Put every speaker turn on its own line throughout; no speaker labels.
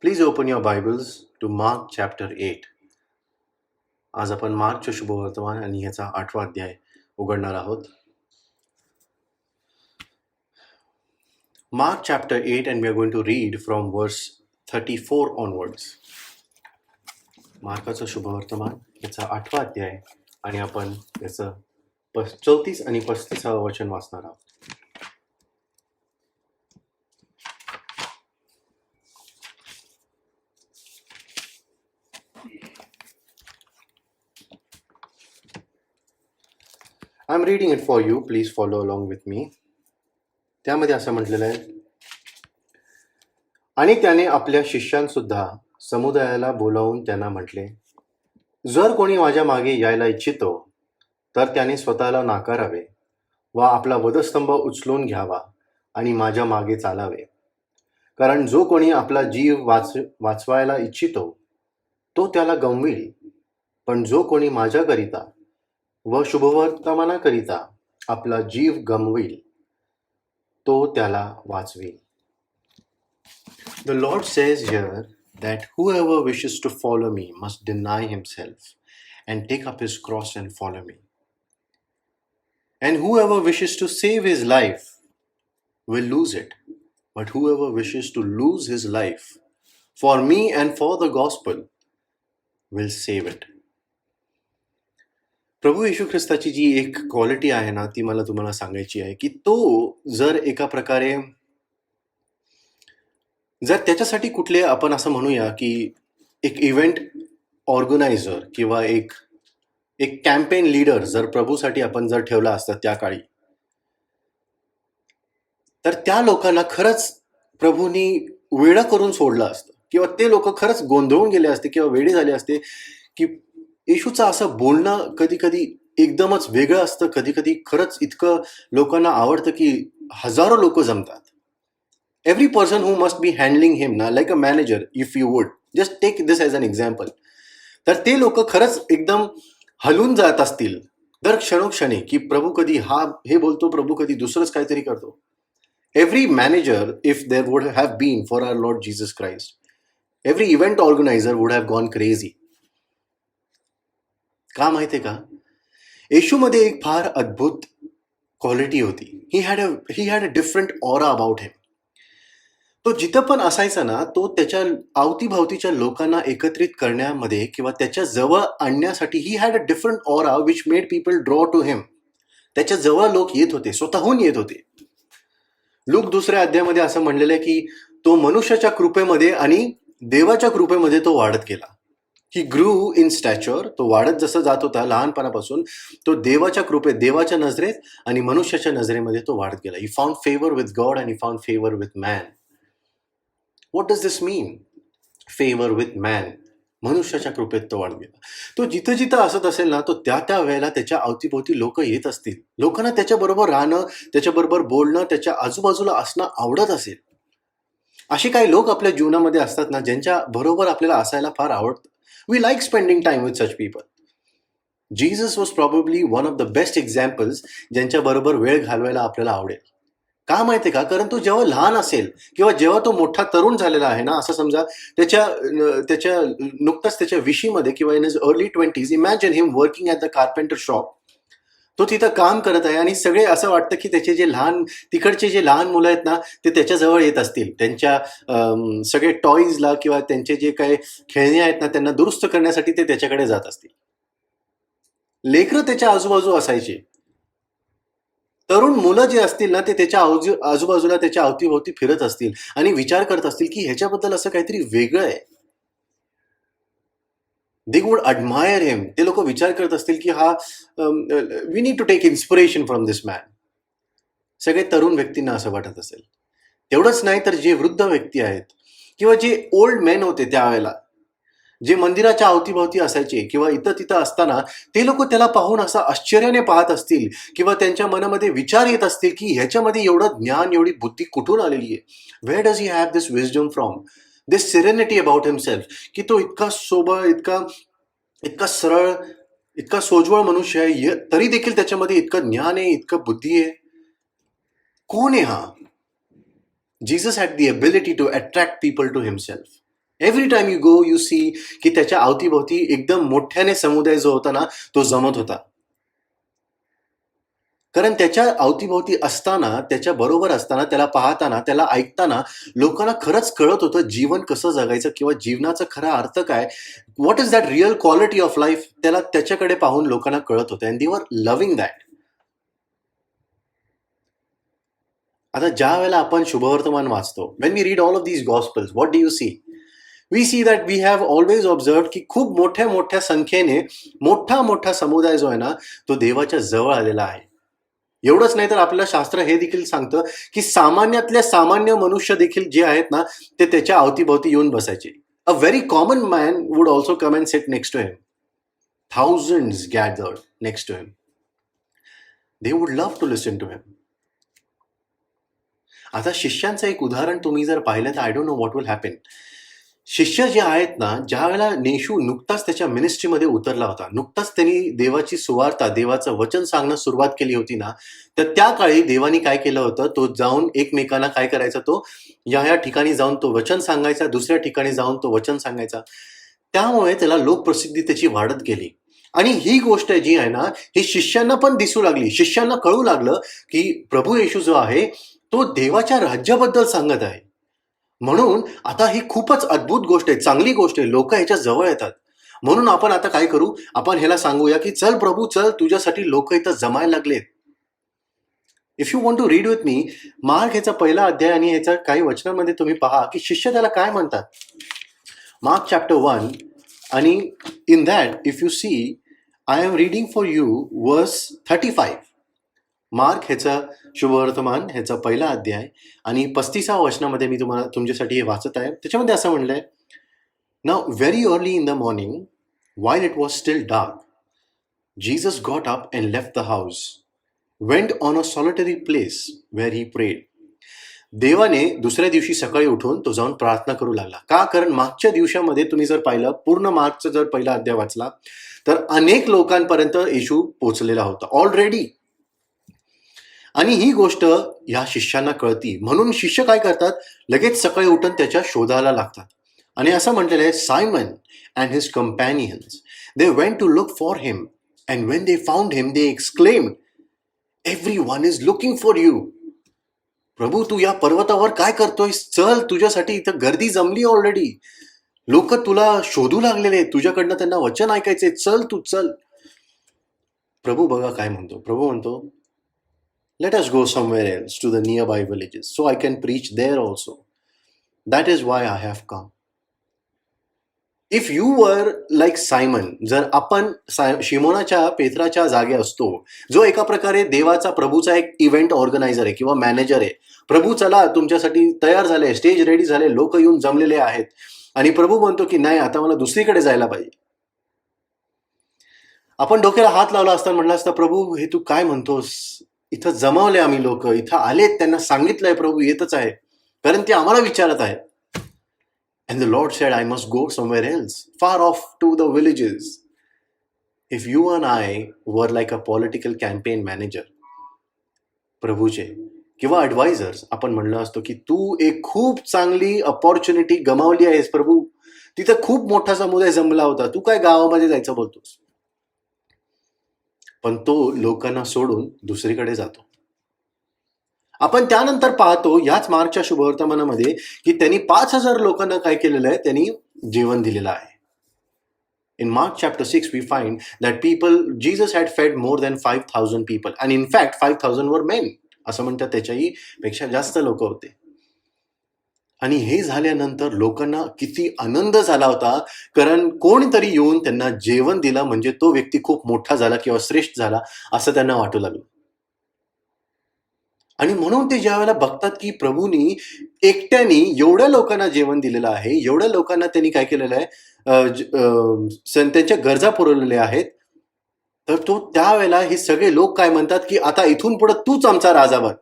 Please open your Bibles to Mark chapter 8. आज आपण मार्कचे शुभवर्तमान आणि ह्याचा 8वा अध्याय उघडणार आहोत. Mark chapter 8 and we are going to read from verse 34 onwards. मार्काचं शुभवर्तमान याचा 8वा अध्याय आणि आपण याचं 34 आणि 35 वचन वाचणार आहोत. I'm reading it for you. Please follow along with me. त्यामध्ये असं म्हटलेलं आहे, आणि त्याने आपल्या शिष्यांसुद्धा समुदायाला बोलावून त्यांना म्हटले, जर कोणी माझ्या मागे यायला इच्छितो तर त्याने स्वतःला नाकारावे व आपला वधस्तंभ उचलून घ्यावा आणि माझ्या मागे चालावे. कारण जो कोणी आपला जीव वाचवायला इच्छितो तो त्याला गमवील, पण जो कोणी माझ्याकरिता व शुभवर्तमानाकरिता आपला जीव गमवील तो त्याला वाचवेल. The Lord says here that whoever wishes to follow me must deny himself and take up his cross and follow me. And whoever wishes to save his life will lose it. But whoever wishes to lose his life for me and for the gospel will save it. प्रभू येशू ख्रिस्ताची जी एक quality आहे ना, ती मला तुम्हाला सांगायची आहे की तो जर एका प्रकारे जर त्याच्यासाठी कुठले आपण असं म्हणूया की एक इव्हेंट ऑर्गनायझर किंवा एक कॅम्पेन लीडर जर प्रभूसाठी आपण जर ठेवला असता त्या काळी, तर त्या लोकांना खरंच प्रभूंनी वेडं करून सोडलं असतं किंवा ते लोक खरंच गोंधळून गेले असते किंवा वेडे झाले असते की येशूचं असं बोलणं कधी कधी एकदमच वेगळं असतं, कधी कधी खरंच इतकं लोकांना आवडतं की हजारो लोक जमतात. Every person who must be handling him ना, like a manager, if you would just take this as an example, तर ते लोक खरंच एकदम हलून जात असतील दर क्षणोक्षणी की प्रभू कधी हे बोलतो, प्रभू कधी दुसरंच काहीतरी करतो. Every manager, if there would have been for our Lord Jesus Christ, every event organizer would have gone crazy. का माहितीये का? येशूमध्ये एक फार अद्भुत क्वालिटी होती. He had a different aura about him. तो जिथं पण असायचा ना, तो त्याच्या अवतीभवतीच्या लोकांना एकत्रित करण्यामध्ये किंवा त्याच्या जवळ आणण्यासाठी he had a different aura which made people draw to him. त्याच्या जवळ लोक येत होते, स्वतःहून येत होते. लूक 2ऱ्या अध्यायामध्ये असं म्हणलेलं आहे की तो मनुष्याच्या कृपेमध्ये आणि देवाच्या कृपेमध्ये तो वाढत गेला. ही ग्रू इन स्टॅच्युअर. तो वाढत जसं जात होता लहानपणापासून, तो देवाच्या कृपेत, देवाच्या नजरेत आणि मनुष्याच्या नजरेमध्ये तो वाढत गेला. He found favour with God and he found favour with man. What does this mean? Favour with man. मनुष्याच्या कृपेत तो वाढत गेला. तो जिथं जिथं असत असेल ना, तो त्या वेळेला त्याच्या अवतीभोवती लोक येत असतील. लोकांना त्याच्याबरोबर राहणं, त्याच्याबरोबर बोलणं, त्याच्या आजूबाजूला असणं आवडत असेल. असे काही लोक आपल्या जीवनामध्ये असतात ना, ज्यांच्या बरोबर आपल्याला असायला फार आवडतं. We like spending time with such people. Jesus was probably one of the best examples ज्यांच्या बरोबर वेळ घालवायला आपल्याला आवडेल. का माहितीये का? कारण तो जेव्हा लहान असेल किंवा जेव्हा तो मोठा तरुण झालेला आहे ना, असं समजा त्याच्या नुकताच त्याच्या विशीमध्ये किंवा in his early 20s, imagine him working at the carpenter shop. तो तिथं काम करत आहे आणि सगळे असं वाटतं की त्याचे जे तिकडचे जे लहान मुलं आहेत ना, ते त्याच्याजवळ येत असतील. त्यांच्या सगळे टॉईजला किंवा त्यांचे जे काही खेळणी आहेत ना, त्यांना दुरुस्त करण्यासाठी ते त्याच्याकडे जात असतील. लेकरं त्याच्या आजूबाजू असायचे. तरुण मुलं जे असतील ना, ते त्याच्या आजूबाजूला त्याच्या अवतीभोवती फिरत असतील आणि विचार करत असतील की ह्याच्याबद्दल असं काहीतरी वेगळं आहे. They would admire him. ते लोक विचार करत असतील की we need to take inspiration from this man. सगळे तरुण व्यक्तींना असं वाटत असेल. तेवढंच नाही तर जे वृद्ध व्यक्ती आहेत किंवा जे ओल्ड मेन होते त्यावेळेला, जे मंदिराच्या अवतीभोवती असायचे किंवा इथं तिथं असताना, ते लोक त्याला पाहून असं आश्चर्याने पाहत असतील किंवा त्यांच्या मनामध्ये विचार येत असतील की ह्याच्यामध्ये एवढं ज्ञान, एवढी बुद्धी कुठून आलेली आहे? Where does he have this wisdom from? This serenity about himself, की तो इतका सोबर, इतका सरळ, इतका सोजवळ मनुष्य आहे, तरी देखील त्याच्यामध्ये इतकं ज्ञान आहे, इतकं बुद्धी आहे. कोण आहे हा? Jesus had the ability to attract people to himself. Every time you go you see की त्याच्या अवतीभोवती एकदम मोठ्याने समुदाय जो होता ना तो जमत होता. कारण त्याच्या अवतीभोवती असताना, त्याच्या बरोबर असताना, त्याला पाहताना, त्याला ऐकताना लोकांना खरंच कळत होतं जीवन कसं जगायचं किंवा जीवनाचा खरा अर्थ काय, what is that real quality of life, त्याला त्याच्याकडे पाहून लोकांना कळत होतं अँड दे वर लव्हिंग दॅट. आता ज्या वेळेला आपण शुभवर्तमान वाचतो, when we read all of these gospels, what do you see? We see that we have always observe की खूप मोठ्या मोठ्या संख्येने मोठा मोठा समुदाय जो आहे ना तो देवाच्या जवळ आलेला आहे. एवढंच नाही तर आपल्याला शास्त्र हे देखील सांगतं की सामान्यातल्या सामान्य मनुष्य देखील जे आहेत ना ते त्याच्या अवतीभोवती येऊन बसायचे. A very common man would also come and sit next to him. Thousands gathered next to him. They would love to listen to him. आता शिष्यांचं एक उदाहरण तुम्ही जर पाहिलं तर I don't know what will happen. शिष्य जे आहेत ना, ज्या वेळेला येशू नुकताच त्याच्या मिनिस्ट्रीमध्ये उतरला होता, नुकताच त्यांनी देवाची सुवार्ता, देवाचं वचन सांगणं सुरुवात केली होती ना, तर त्या काळी देवानी काय केलं होतं, तो जाऊन एकमेकांना काय करायचा, तो या ठिकाणी जाऊन तो वचन सांगायचा, दुसऱ्या ठिकाणी जाऊन तो वचन सांगायचा. त्यामुळे त्याला लोकप्रसिद्धी त्याची वाढत गेली. आणि ही गोष्ट जी आहे ना, ही शिष्यांना पण दिसू लागली. शिष्यांना कळू लागलं की प्रभू येशू जो आहे तो देवाच्या राज्याबद्दल सांगत आहे. म्हणून आता ही खूपच अद्भुत गोष्ट आहे, चांगली गोष्ट आहे, लोक ह्याच्या जवळ येतात. म्हणून आपण आता काय करू, आपण ह्याला सांगूया की चल प्रभू चल, तुझ्यासाठी लोक इथं जमायला लागलेत. If you want to read with me, Mark ह्याचा पहिला अध्याय आणि ह्याच्या काही वचनांमध्ये तुम्ही पहा की शिष्य त्याला काय म्हणतात. मार्क चॅप्टर 1 आणि in that if you see, I am reading for you verse 35. Mark ह्याचा शुभवर्तमान ह्याचा पहिला अध्याय आणि 35व्या वचनामध्ये मी तुम्हाला तुमच्यासाठी हे वाचत आहे. त्याच्यामध्ये असं म्हणलंय, now very early in the morning while it was still dark, Jesus got up and left the house, went on a solitary place where he prayed. देवाने दुसऱ्या दिवशी सकाळी उठून तो जाऊन प्रार्थना करू लागला. का? कारण मागच्या दिवसामध्ये तुम्ही जर पाहिलं, पूर्ण मार्कचा जर पहिला अध्याय वाचला तर अनेक लोकांपर्यंत येशू पोचलेला होता ऑलरेडी. आणि ही गोष्ट या शिष्यांना कळती, म्हणून शिष्य काय करतात, लगेच सकाळी उठून त्याच्या शोधाला लागतात. आणि असं म्हटलेलं आहे, Simon and his companions they went to look for him and when they found him they exclaimed, everyone is looking for you. प्रभू तू या पर्वतावर काय करतोय, चल, तुझ्यासाठी इथं गर्दी जमली ऑलरेडी, लोक तुला शोधू लागलेले, तुझ्याकडनं त्यांना वचन ऐकायचे, चल तू चल. प्रभू बघा काय म्हणतो, प्रभू म्हणतो, let us go somewhere else to the nearby villages so I can preach there also. That is why I have come. If you were like Simon, जर आपण शिमोनाच्या पेत्राच्या जागे असतो, जो एका प्रकारे देवाचा प्रभूचा एक इव्हेंट ऑर्गनायझर आहे किंवा मॅनेजर आहे. प्रभू चला तुमच्यासाठी तयार झाले, स्टेज रेडी झाले, लोक येऊन जमलेले आहेत, आणि प्रभू म्हणतो की नाही आता मला दुसरीकडे जायला पाहिजे. आपण डोक्याला हात लावला असता, म्हटलं असता, प्रभू हे तू काय म्हणतोस, इथं जमवले आम्ही लोक, इथं आलेत, त्यांना सांगितलंय प्रभू येतच आहे, कारण ते आम्हाला विचारत आहे. And the Lord said, I must go somewhere else, far off to the villages. If you and I were like a political campaign manager, प्रभूचे किंवा ॲडवायझर्स, आपण म्हणलं असतो की तू एक खूप चांगली अपॉर्च्युनिटी गमावली आहेस प्रभू, तिथं खूप मोठा समुदाय जमला होता, तू काय गावामध्ये जायचं बोलतोस. पण तो लोकांना सोडून दुसरीकडे जातो. आपण त्यानंतर पाहतो याच मार्चच्या शुभवर्तमानामध्ये की त्यांनी 5,000 लोकांना काय केलेलं आहे, त्यांनी जेवण दिलेलं आहे. In Mark chapter 6 we find that Jesus had fed more than 5,000 people, and in fact 5,000 were men. असं म्हणतात, त्याच्याही पेक्षा जास्त लोक होते. आणि हे झाल्यानंतर लोकांना किती आनंद झाला होता, कारण कोणीतरी येऊन त्यांना जेवण दिलं म्हणजे तो व्यक्ती खूप मोठा झाला किंवा श्रेष्ठ झाला असं त्यांना वाटू लागलं. आणि म्हणून ते ज्या वेळेला बघतात की प्रभूंनी एकट्याने एवढ्या लोकांना जेवण दिलेलं आहे, एवढ्या लोकांना त्यांनी काय केलेलं आहे, त्यांच्या गरजा पुरवलेल्या आहेत, तर तो त्यावेळेला हे सगळे लोक काय म्हणतात की आता इथून पुढे तूच आमचा राजा बन.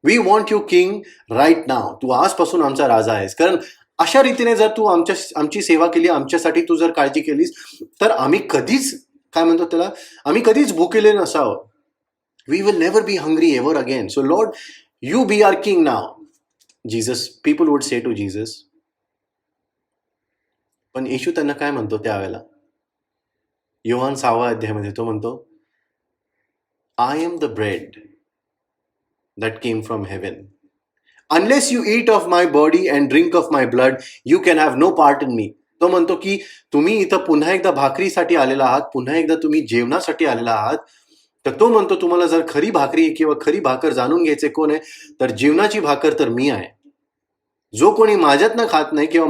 We want you king right now, तू आजपासून आमचा राजा आहेस. कारण अशा रीतीने जर तू आमची सेवा केली, आमच्यासाठी तू जर काळजी केलीस, तर आम्ही कधीच काय म्हणतो त्याला, आम्ही कधीच भुकेले नसावं. We will never be hungry ever again. So Lord, you be our king now. People would say to Jesus, पण येशू त्यांना काय म्हणतो त्यावेळेला, योहान 6व्या अध्यायामध्ये तो म्हणतो, I am the bread that came from heaven. Unless you eat of my body and drink of my blood, you can have no part in me. तो म्हणतो की तुम्ही इथं पुन्हा एकदा भाकरीसाठी आलेला आहात, पुन्हा एकदा तुम्ही जेवणासाठी आलेला आहात. तर तो म्हणतो तुम्हाला जर खरी भाकरी किंवा खरी भाकर जाणून घ्यायचे कोण आहे, तर जीवनाची भाकर तर मी आहे. जो कोणी माझ्यातनं खात नाही किंवा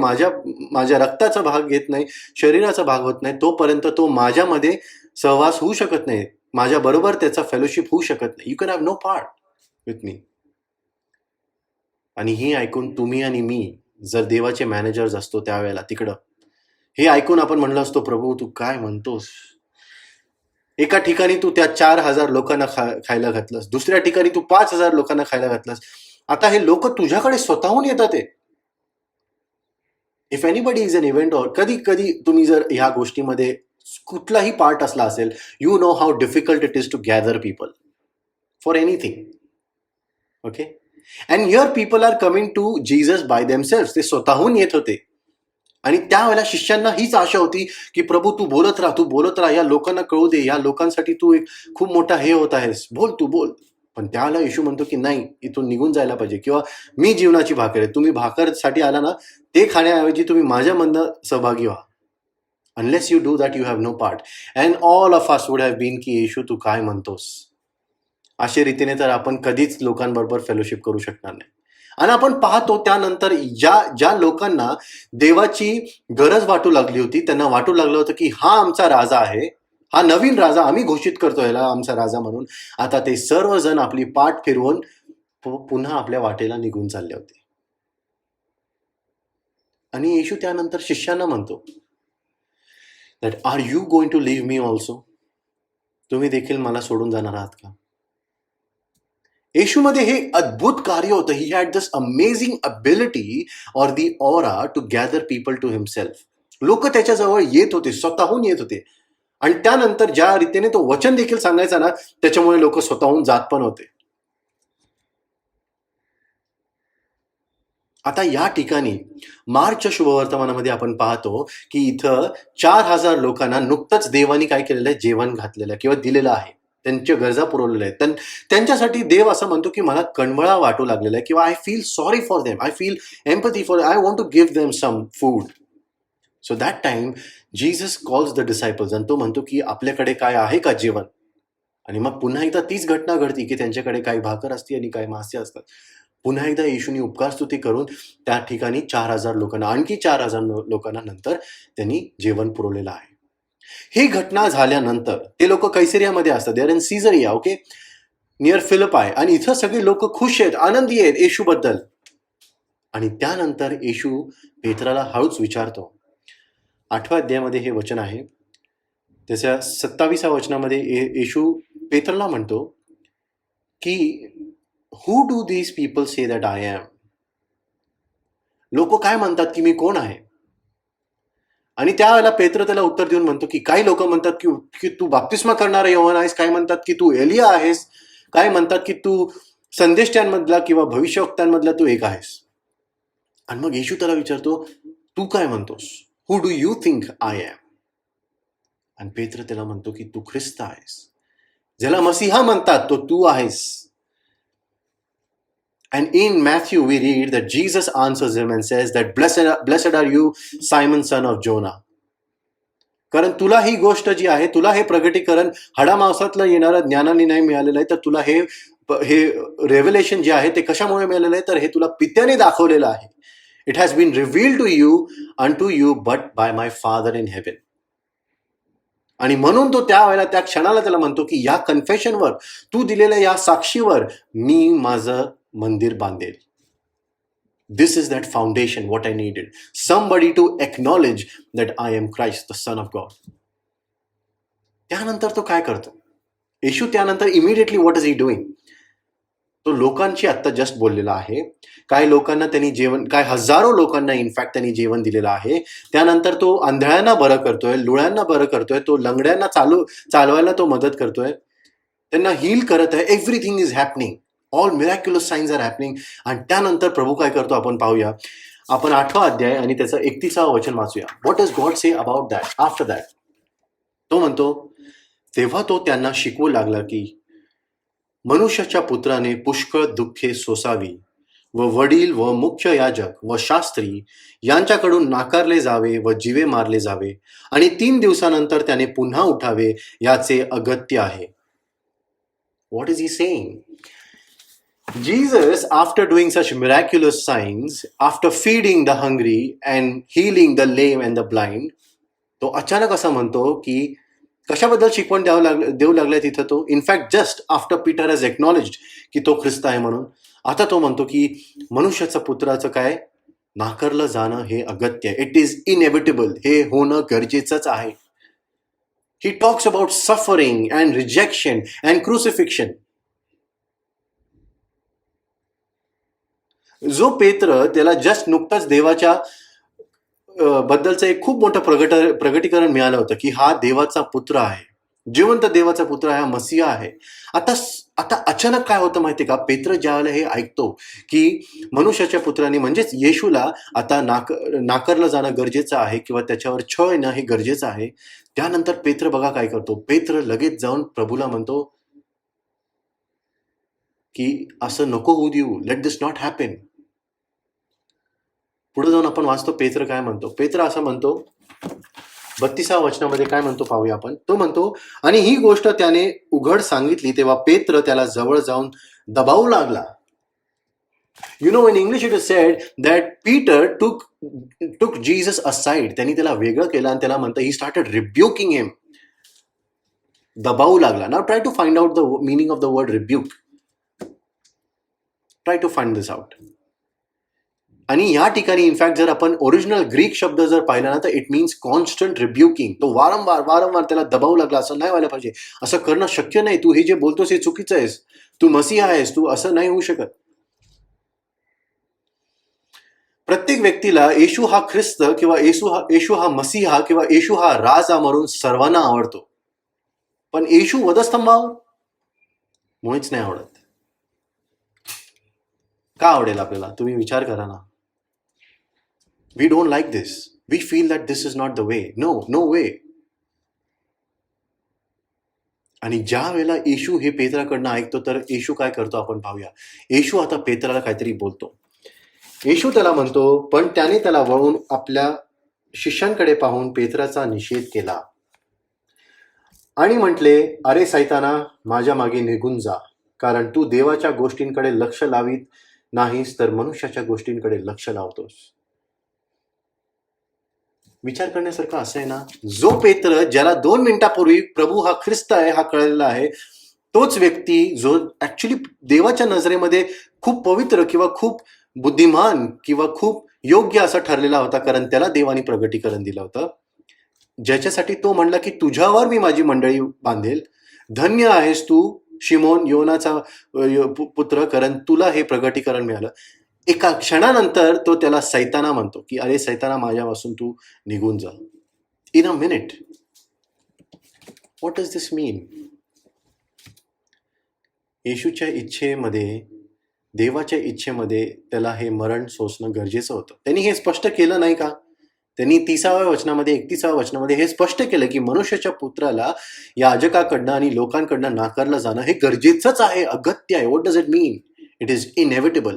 माझ्या रक्ताचा भाग घेत नाही, शरीराचा भाग होत नाही, तोपर्यंत तो माझ्यामध्ये सहवास होऊ शकत नाही, माझ्या बरोबर त्याचा फेलोशिप होऊ शकत नाही. You can have no part with me. आणि ही ऐकून तुम्ही आणि मी जर देवाचे मॅनेजर्स असतो त्यावेळेला तिकडं, हे ऐकून आपण म्हणलं असतो, प्रभू तू काय म्हणतोस. एका ठिकाणी तू त्या 4,000 लोकांना खायला घातलंस, दुसऱ्या ठिकाणी तू 5,000 लोकांना खायला घातलंस. आता हे लोक तुझ्याकडे स्वतःहून येतात. If anybody is an event, or कधी कधी तुम्ही जर ह्या गोष्टीमध्ये कुठलाही पार्ट असला असेल, you know how difficult it is to gather people for anything. Okay, and here people are coming to Jesus by themselves. ते स्वतःहून येत होते. आणि त्यावेळेला शिष्यांना हीच आशा होती की प्रभू तू बोलत राहा, तू बोलत राहा, या लोकांना कळू दे, या लोकांसाठी तू एक खूप मोठा हे होत आहेस, बोल तू बोल. पण त्यावेळेला येशू म्हणतो की नाही, इथून निघून जायला पाहिजे, किंवा मी जीवनाची भाकर आहे. तुम्ही भाकरसाठी आला ना, ते खाण्याऐवजी तुम्ही माझ्यामधनं सहभागी व्हा. Unless you do that, you have no part. And all of us would have been की येशू तू काय म्हणतोस. अशा रीतीने तर आपण कधीच लोकांबरोबर फेलोशिप करू शकणार नाही. आणि आपण पाहतो त्यानंतर ज्या लोकांना देवाची गरज वाटू लागली होती, त्यांना वाटू लागलं होतं की हा आमचा राजा आहे, हा नवीन राजा, आम्ही घोषित करतो याला आमचा राजा म्हणून. आता ते सर्वजण आपली पाठ फिरवून पुन्हा आपल्या वाटेला निघून चालले होते. आणि येशू त्यानंतर शिष्यांना म्हणतो that are you going to leave me also. तुम्ही देखील मला सोडून जाणार आहात का. येशूमध्ये हे अद्भुत कार्य होतं. He had this amazing ability or the aura to gather people to himself. लोक त्याच्याजवळ येत होते, स्वतःहून येत होते. आणि त्यानंतर ज्या रीतीने तो वचन देखील सांगायचा ना, त्याच्यामुळे लोक स्वतःहून जात पण होते. आता या ठिकाणी मार्चच्या शुभवर्तमानामध्ये आपण पाहतो की इथं 4,000 लोकांना नुकतंच देवानी काय केलेलं आहे, जेवण घातलेलं आहे किंवा दिलेलं आहे, त्यांच्या गरजा पुरवलेल्या आहेत. त्यांच्यासाठी देव असं म्हणतो की मला कणवळा वाटू लागलेला आहे, किंवा I feel sorry for them, I feel empathy for, I want to give them some food. So that time Jesus calls the disciples, आणि तो म्हणतो की आपल्याकडे काय आहे का जेवण. आणि मग पुन्हा एकदा तीच घटना घडती की त्यांच्याकडे काही भाकर असते आणि काही मासे असतात. पुन्हा एकदा येशूनी उपकारस्तुती करून त्या ठिकाणी 4,000 लोकांना, आणखी 4,000 लोकांना नंतर त्यांनी जेवण पुरवलेलं आहे. ही घटना झाल्यानंतर ते लोक कैसरियामध्ये असतात, देअर इन सीझरिया, ओके, नियर फिलिपाय. आणि इथं सगळे लोक खुश आहेत, आनंदी आहेत येशूबद्दल. आणि त्यानंतर येशू पेत्राला हळूच विचारतो. 8व्या अध्यायामध्ये हे वचन आहे, त्याच्या 27व्या वचनामध्ये येशू पेत्राला म्हणतो की who do these people say that I am. लोक काय म्हणतात की मी कोण आहे. आणि त्यावेळेला पेत्र त्याला उत्तर देऊन म्हणतो की काही लोक म्हणतात की तू बाप्तिस्मा करणारा योहान आहेस, काय म्हणतात की तू एलिया आहेस, काय म्हणतात की तू संदेष्ट्यांमधला किंवा भविष्यवक्त्यांमधला तू एक आहेस. आणि मग येशू त्याला विचारतो तू काय म्हणतोस, who do you think I am. आणि पेत्र त्याला म्हणतो की तू ख्रिस्त आहेस, ज्याला मसीहा म्हणतात तो तू आहेस. And in Matthew we read that Jesus answers him and says that blessed are you, Simon son of Jonah. कारण तुला ही गोष्ट जी आहे, तुला हे प्रगटीकरण हाडामांसातलं येणारं ज्ञानाने नाही मिळालेलं आहे, तर तुला हे रेव्हलेशन जे आहे ते कशामुळे मिळालेलं आहे, तर हे तुला पित्याने दाखवलेलं आहे. It has been revealed to you unto you but by my father in heaven. आणि म्हणून तो त्यावेळेला त्या क्षणाला त्याला म्हणतो की या कन्फेशनवर, तू दिलेल्या या साक्षीवर मी माझं मंदिर बांधेल. This is that foundation what I needed, somebody to acknowledge that I am Christ the son of God. त्यानंतर तो काय करतो येशू, त्यानंतर immediately what is he doing. तो लोकांशी आत्ता जस्ट बोललेला आहे. काही लोकांना त्यांनी जेवण, काय हजारो लोकांना इनफॅक्ट त्यांनी जेवण दिलेलं आहे. त्यानंतर तो आंधळ्यांना बरं करतोय, लुळ्यांना बरं करतोय, तो लंगड्यांना चालवायला तो मदत करतोय, त्यांना हील करत आहे. Everything is happening, all miraculous signs are happening. आणि त्यानंतर प्रभू काय करतो आपण पाहूया. आपण 8वा अध्याय आणि त्याचं 31वा वचन वाचूया. What does God say about that after that? तो म्हणतो, तेव्हा तो त्यांना शिकवू लागला की मनुष्याच्या पुत्राने पुष्कळ दुःखे सोसावी व वडील व मुख्य याजक व शास्त्री यांच्याकडून नाकारले जावे व जीवे मारले जावे आणि 3 दिवसानंतर त्याने पुन्हा उठावे याचे अगत्य आहे. What is he saying? Jesus, after doing such miraculous signs, after feeding the hungry and healing the lame and the blind, तो अचानक असं म्हणतो की कशाबद्दल शिकवण देऊ लागलाय तिथं तो. In fact just after Peter has acknowledged की तो ख्रिस्त आहे म्हणून, आता तो म्हणतो की मनुष्याचं पुत्राचं काय नाकारलं जाणं हे अगत्य आहे. इट इज इनएव्हिटेबल, हे होणं गरजेचंच आहे. He talks about suffering and rejection and crucifixion. जो पेत्र त्याला जस्ट नुकताच देवाच्या बद्दलचं एक खूप मोठं प्रगटीकरण मिळालं होतं की हा देवाचा पुत्र आहे, जिवंत देवाचा पुत्र आहे, हा मसीहा आहे. आता अचानक काय होतं माहितीये का? पेत्र ज्यावेळेला हे ऐकतो की मनुष्याच्या पुत्राने म्हणजेच येशूला आता नाकारलं जाणं गरजेचं आहे किंवा त्याच्यावर छळ येणं हे गरजेचं आहे, त्यानंतर पेत्र बघा काय करतो. पेत्र लगेच जाऊन प्रभूला म्हणतो की असं नको होऊ देऊ, लेट दिस नॉट हॅपन. पुढे जाऊन आपण वाचतो पेत्र काय म्हणतो. पेत्र असं म्हणतो 32व्या वचनामध्ये काय म्हणतो पाहूया आपण. तो म्हणतो, आणि ही गोष्ट त्याने उघड सांगितली तेव्हा पेत्र त्याला जवळ जाऊन दबावू लागला. You know, in English it is said that Peter took Jesus aside. त्यांनी त्याला वेगळं केलं आणि त्याला म्हणतं, he started rebuking him. दबावू लागला. Now try to find out the meaning of the word rebuke. Try to find this out. आणि या ठिकाणी इनफॅक्ट जर आपण ओरिजिनल ग्रीक शब्द जर पाहिला ना तर इट मीन्स कॉन्स्टंट रिब्युकिंग. तो वारंवार त्याला दबावू लागला, असं नाही व्हायला पाहिजे, असं करणं शक्य नाही, तू हे जे बोलतोस हे चुकीचं आहेस, तू मसीहा आहेस, तू असं नाही होऊ शकत. प्रत्येक व्यक्तीला येशू हा ख्रिस्त किंवा येशू हा मसीहा किंवा येशू हा राजा म्हणून सर्वांना आवडतो, पण येशू वधस्तंभावर मुळीच नाही आवडत. का आवडेल आपल्याला? तुम्ही विचार करा ना. We don't like this. We feel that this is not the way. No way. आणि ज्या वेळेला येशू हे पेत्राकडनं ऐकतो तर येशू काय करतो आपण पाहूया. येशू आता पेत्राला काहीतरी बोलतो. येशू त्याला म्हणतो, पण त्याने त्याला वळून आपल्या शिष्यांकडे पाहून पेत्राचा निषेध केला आणि म्हटले, अरे सैताना, माझ्या मागे निघून जा, कारण तू देवाच्या गोष्टींकडे लक्ष लावीत नाहीस तर मनुष्याच्या गोष्टींकडे लक्ष लावतोस. विचार करण्यासारखं असं आहे ना. जो पेत्र ज्याला 2 मिनिटापूर्वी प्रभू हा ख्रिस्त आहे हा कळलेला आहे, तोच व्यक्ती जो ऍक्च्युली देवाच्या नजरेमध्ये खूप पवित्र किंवा खूप बुद्धिमान किंवा खूप योग्य असा ठरलेला होता, कारण त्याला देवाने प्रगटीकरण दिलं होतं, ज्याच्यासाठी तो म्हणला की तुझ्यावर मी माझी मंडळी बांधेल. धन्य आहेस तू शिमोन, योनाचा पुत्र, कारण तुला हे प्रगटीकरण मिळालं. एका क्षणानंतर तो त्याला सैताना म्हणतो की अरे सैताना, माझ्यापासून तू निघून जा. In a minute. What does this mean? येशूच्या इच्छेमध्ये, देवाच्या इच्छेमध्ये त्याला हे मरण सोसणं गरजेचं होतं. त्यांनी हे स्पष्ट केलं नाही का? त्यांनी 30व्या वचनामध्ये 31व्या वचनामध्ये हे स्पष्ट केलं की मनुष्याच्या पुत्राला याजकाकडनं आणि लोकांकडनं नाकारलं जाणं हे गरजेचंच आहे, अगत्य आहे. What does it mean? It is inevitable.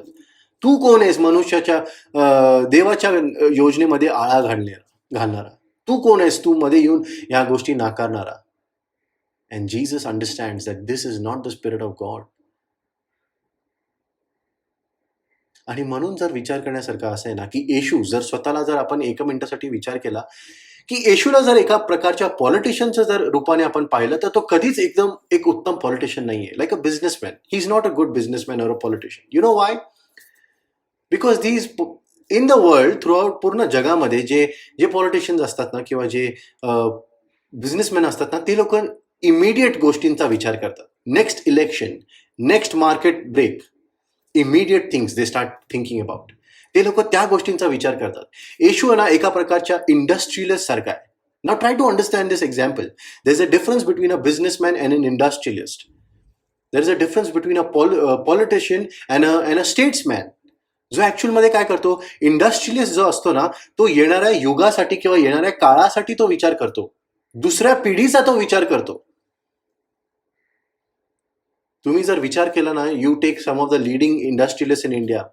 तू कोण आहेस मनुष्याच्या देवाच्या योजनेमध्ये आळा घालणारा? तू कोण आहेस तू मध्ये येऊन या गोष्टी नाकारणारा? And Jesus understands that this is not the spirit of God. आणि म्हणून जर विचार करण्यासारखं असं आहे ना की येशू जर स्वतःला जर आपण 1 मिनिटासाठी विचार केला की येशूला जर एका प्रकारच्या पॉलिटिशियनच्या जर रूपाने आपण पाहिलं तर तो कधीच एकदम एक उत्तम पॉलिटिशियन नाहीये. Like a businessman, he is not a good businessman or a politician. You know Y? Because these in the world, through out पूर्ण जगामध्ये जे पॉलिटिशियन्स असतात ना किंवा जे बिझनेसमॅन असतात ना, ते लोक इमिडिएट गोष्टींचा विचार करतात. Next election, next market break, immediate things they start thinking about. ते लोक त्या गोष्टींचा विचार करतात. येशू ना एका प्रकारच्या इंडस्ट्रियलिस्ट सारखा आहे. Now try to understand this example. There is a difference between a businessman and an industrialist. There is a difference between a politician and a statesman. जो ऍक्च्युअलमध्ये काय करतो, इंडस्ट्रियलिस्ट जो असतो ना, तो येणाऱ्या युगासाठी किंवा येणाऱ्या काळासाठी तो विचार करतो, दुसऱ्या पिढीचा तो विचार करतो. तुम्ही जर विचार केला ना, you take some of the leading industrialist in India,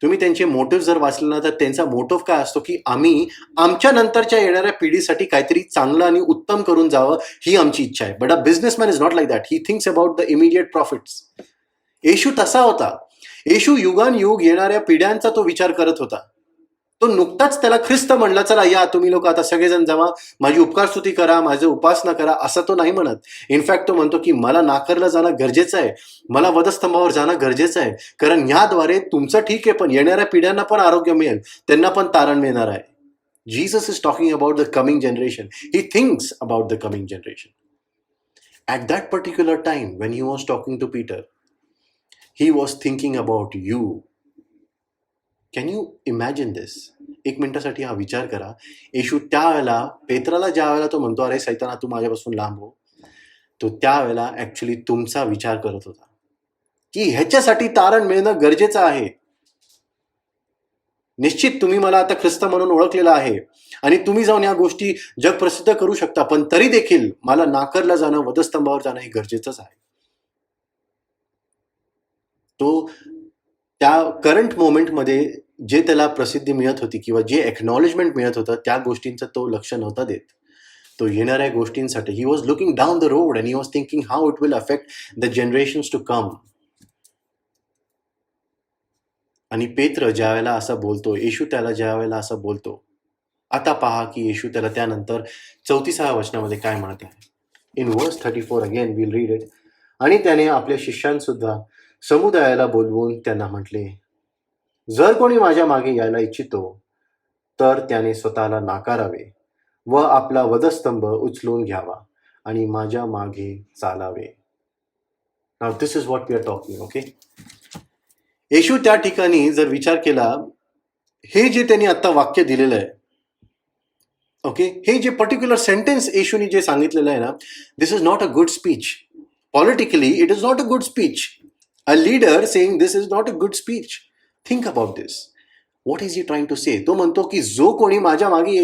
तुम्ही त्यांचे मोटिव्ह जर वाचले ना, तर त्यांचा मोटिव्ह काय असतो, की आम्ही आमच्या नंतरच्या येणाऱ्या पिढीसाठी काहीतरी चांगलं आणि उत्तम करून जावं, ही आमची इच्छा आहे. But a businessman is not like that. He thinks about the immediate profits. येशू तसा होता. येशू युगानुयुग येणाऱ्या पिढ्यांचा तो विचार करत होता. तो नुकताच त्याला ख्रिस्त म्हणला, चला या तुम्ही लोक आता सगळेजण जमा, माझी उपकारस्तुती करा, माझी उपासना करा, असं तो नाही म्हणत. इनफॅक्ट तो म्हणतो की मला नाकारलं जाणं गरजेचं आहे, मला वधस्तंभावर जाणं गरजेचं आहे, कारण याद्वारे तुमचं ठीक आहे पण येणाऱ्या पिढ्यांना पण आरोग्य मिळेल, त्यांना पण तारण मिळणार आहे. Jesus is talking about the coming generation. He thinks about the coming generation. At that particular time, when he was talking to Peter, he was thinking about you. Can you imagine this? एक मिनिटासाठी हा विचार करा. येशू त्यावेळेला पेत्राला ज्या वेळेला तो म्हणतो, अरे सैताना तू माझ्यापासून लांब हो, तो त्यावेळेला ऍक्च्युली तुमचा विचार करत होता की ह्याच्यासाठी तारण मिळणं गरजेचं आहे. निश्चित तुम्ही मला आता ख्रिस्त म्हणून ओळखलेला आहे आणि तुम्ही जाऊन या गोष्टी जग प्रसिद्ध करू शकता, पण तरी देखील मला नाकारलं जाणं, वधस्तंभावर जाणं हे गरजेचंच आहे. तो त्या करंट मोमेंटमध्ये जे त्याला प्रसिद्धी मिळत होती किंवा जे एक्नॉलेजमेंट मिळत होतं, त्या गोष्टींचं तो लक्ष नव्हता देत. तो येणाऱ्या गोष्टींसाठी he was looking down the road and he was thinking how it will affect the generations to come. आणि पेत्र ज्या वेळेला असं बोलतो, येशू त्याला ज्या वेळेला असं बोलतो, आता पहा की येशू त्याला त्यानंतर 34व्या वचनामध्ये काय म्हणत आहे. इन वर्स 34 अगेन विल रीड इट. आणि त्याने आपल्या शिष्यांसुद्धा समुदायाला बोलवून त्यांना म्हटले, जर कोणी माझ्या मागे यायला इच्छितो तर त्याने स्वतःला नाकारावे व आपला वधस्तंभ उचलून घ्यावा आणि माझ्या मागे चालावे. Now this is what we are talking. Okay, येशू त्या ठिकाणी जर विचार केला, हे जे त्यांनी आता वाक्य दिलेलं आहे, ओके, हे जे पर्टिक्युलर सेंटेन्स येशूनी जे सांगितलेलं आहे ना, this is not a good speech. Politically it is not a good speech. A leader saying this is not a good speech. Think about this. What is he trying to say? तो म्हणतो की जो कोणी माझ्या मागे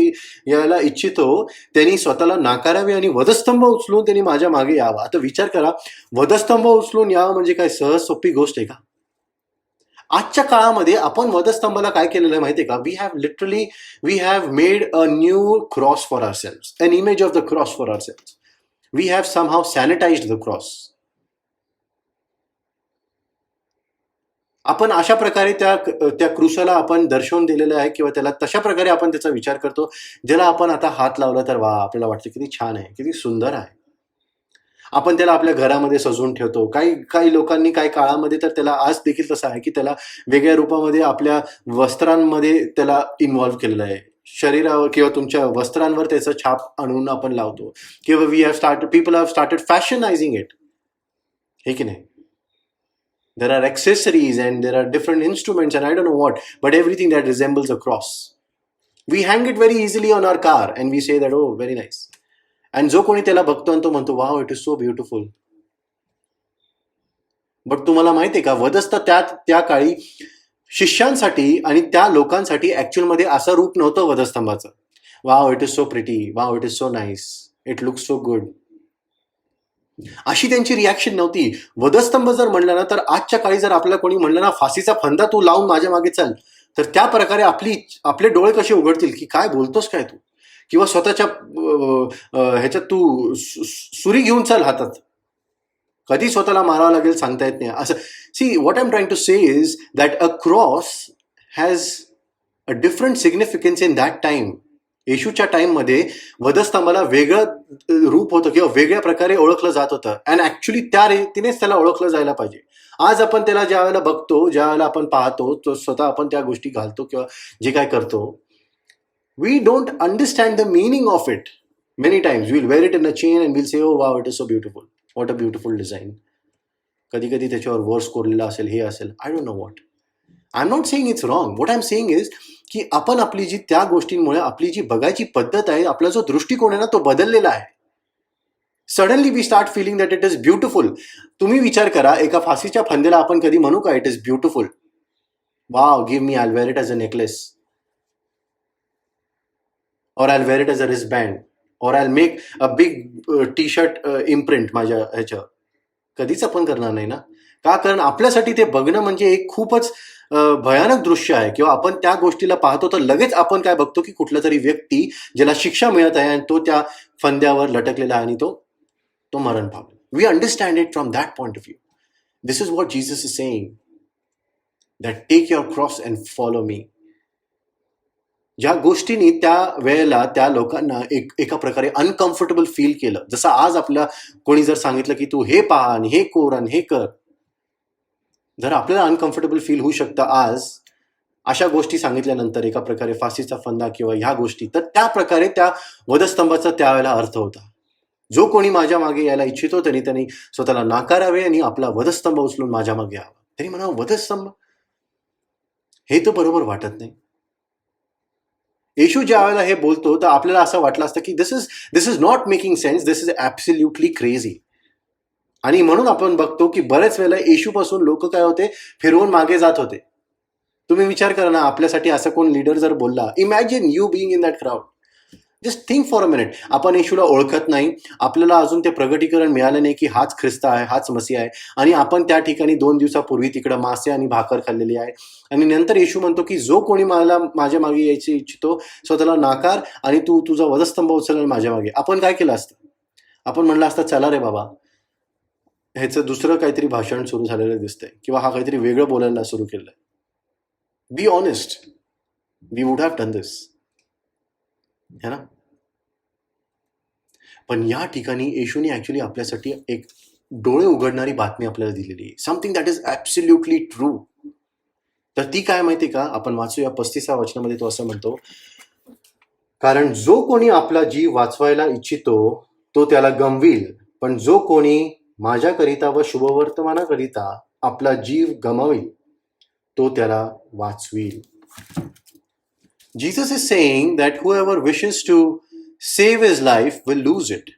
यायला इच्छितो त्यांनी स्वतःला नाकारावे आणि वधस्तंभ उचलून त्यांनी माझ्या मागे यावा. आता विचार करा, वधस्तंभ उचलून यावं म्हणजे काय सहज सोपी गोष्ट आहे का? आजच्या काळामध्ये आपण वधस्तंभाला काय केलेलं आहे माहिती आहे का? We have made a new cross for ourselves, an image of the cross for ourselves. We have somehow sanitised the cross. आपण अशा प्रकारे त्या क्रूसाला आपण दर्शवून दिलेलं आहे किंवा त्याला तशा प्रकारे आपण त्याचा विचार करतो, ज्याला आपण आता हात लावला तर वा, आपल्याला वाटतं किती छान आहे, किती सुंदर आहे. आपण त्याला आपल्या घरामध्ये सजवून ठेवतो. काही लोकांनी काही काळामध्ये तर त्याला आज देखील तसं आहे की त्याला वेगळ्या रूपामध्ये आपल्या वस्त्रांमध्ये त्याला इन्व्हॉल्व्ह केलेलं आहे. शरीरावर किंवा तुमच्या वस्त्रांवर त्याचं छाप आणून आपण लावतो किंवा पीपल हॅव स्टार्टेड फॅशनायझिंग इट. हे की नाही? There are accessories and there are different instruments and I don't know what, but everything that resembles a cross. We hang it very easily on our car and we say that, oh, very nice. And जो कोणी त्याला बघतो आणि तो म्हणतो, wow, it is so beautiful. But तुम्हाला माहिती आहे का, वधस्त त्या काळी शिष्यांसाठी आणि त्या लोकांसाठी ऍक्च्युअलमध्ये असं रूप नव्हतं वधस्तंभाचं. Wow, it is so pretty, wow, it is so nice, it looks so good, अशी त्यांची रिॲक्शन नव्हती. वधस्तंभ जर म्हणलं ना, तर आजच्या काळी जर आपल्याला कोणी म्हणलं ना, फाशीचा फंदा तू लावून माझ्या मागे चल, तर त्या प्रकारे आपले डोळे कसे उघडतील की काय बोलतोस काय तू, किंवा स्वतःच्या ह्याच्यात तू सुरी घेऊन चल हातात, कधी स्वतःला मारावं लागेल सांगता येत नाही. असं see what I am trying to say is that a cross has a different significance in that time. येशूच्या टाइममध्ये वधस्तंभाला वेगळं रूप होतं किंवा वेगळ्या प्रकारे ओळखलं जात होतं, अँड ऍक्च्युली त्या रीतीनेच त्याला ओळखलं जायला पाहिजे. आज आपण त्याला ज्या वेळेला बघतो, ज्या वेळेला आपण पाहतो, तो स्वतः आपण त्या गोष्टी घालतो किंवा जे काय करतो, we don't understand the meaning of it. Many times will wear it in a chain and will say, oh wow, it is so beautiful, what a beautiful design. कधी कधी त्याच्यावर वर्स कोरलेला असेल, हे असेल, I don't know what. I am not saying it's wrong. What I am saying is की आपण आपली जी त्या गोष्टींमुळे आपली जी बघायची पद्धत आहे, आपला जो दृष्टिकोन आहे ना, तो बदललेला आहे. Suddenly we start feeling that it is beautiful. तुम्ही विचार करा, एका फाशीच्या फंद्याला आपण कधी म्हणू का it is beautiful? Wow, give me, I'll wear it as a necklace, or I'll wear it as a wristband, or I'll make a big t-shirt imprint माझ्या ह्याच्यावर. कधीच आपण करणार नाही ना. का? कारण आपल्यासाठी ते बघणं म्हणजे एक खूपच भयानक दृश्य आहे, किंवा आपण त्या गोष्टीला पाहतो तर लगेच आपण काय बघतो की कुठला तरी व्यक्ती ज्याला शिक्षा मिळत आहे आणि तो त्या फंद्यावर लटकलेला आहे आणि तो मरण पावला. We understand it from that point of view. This is what Jesus is saying, that take your cross and follow me. ज्या गोष्टींनी त्या वेळेला त्या लोकांना एका प्रकारे अनकम्फर्टेबल फील केलं, जसं आज आपल्या कोणी जर सांगितलं की तू हे पहा आणि हे कोर आणि हे कर, जर आपल्याला अनकम्फर्टेबल फील होऊ शकतं आज अशा गोष्टी सांगितल्यानंतर, एका प्रकारे फाशीचा फंदा किंवा ह्या गोष्टी, तर त्या प्रकारे त्या वधस्तंभाचा त्यावेळेला अर्थ होता. जो कोणी माझ्या मागे यायला इच्छितो त्यांनी स्वतःला नाकारावे आणि आपला वधस्तंभ उचलून माझ्या मागे यावं. तरी म्हणा वधस्तंभ हे तर बरोबर वाटत नाही. येशू ज्या वेळेला हे बोलतो तर आपल्याला असं वाटलं असतं की this is not making sense, this is absolutely crazy. आणि म्हणून आपण बघतो की बऱ्याच वेळेला येशूपासून लोक काय होते, फिरवून मागे जात होते. तुम्ही विचार करा ना, आपल्यासाठी असं कोण लीडर जर बोलला, imagine you being in that crowd. Just think for a minute. आपण येशूला ओळखत नाही, आपल्याला अजून ते प्रगटीकरण मिळालं नाही की हाच ख्रिस्त आहे, हाच मसीह आहे, आणि आपण त्या ठिकाणी 2 दिवसापूर्वी तिकडं मासे आणि भाकर खाल्लेली आहे, आणि नंतर येशू म्हणतो की जो कोणी मला माझ्या मागे यायची इच्छितो स्वतःला नाकार आणि तू तुझा वधस्तंभ उचल माझ्या मागे. आपण काय केलं असतं? आपण म्हणलं असतं चला रे बाबा, ह्याचं दुसरं काहीतरी भाषण सुरू झालेलं दिसतंय, किंवा हा काहीतरी वेगळं बोलायला सुरू केलंय. Be honest, we would have done this, है ना. पण या ठिकाणी येशूने ऍक्च्युली आपल्यासाठी एक डोळे उघडणारी बातमी आपल्याला दिलेली आहे, something that is absolutely true. तर ती काय माहिती का? आपण वाचूया 35व्या वचनामध्ये. तो असं म्हणतो, कारण जो कोणी आपला जीव वाचवायला इच्छितो तो त्याला गमवील, पण जो कोणी माझ्याकरिता व शुभवर्तमानाकरिता आपला जीव गमावील तो त्याला वाचवील. Jesus is saying that whoever wishes to save his life will lose it.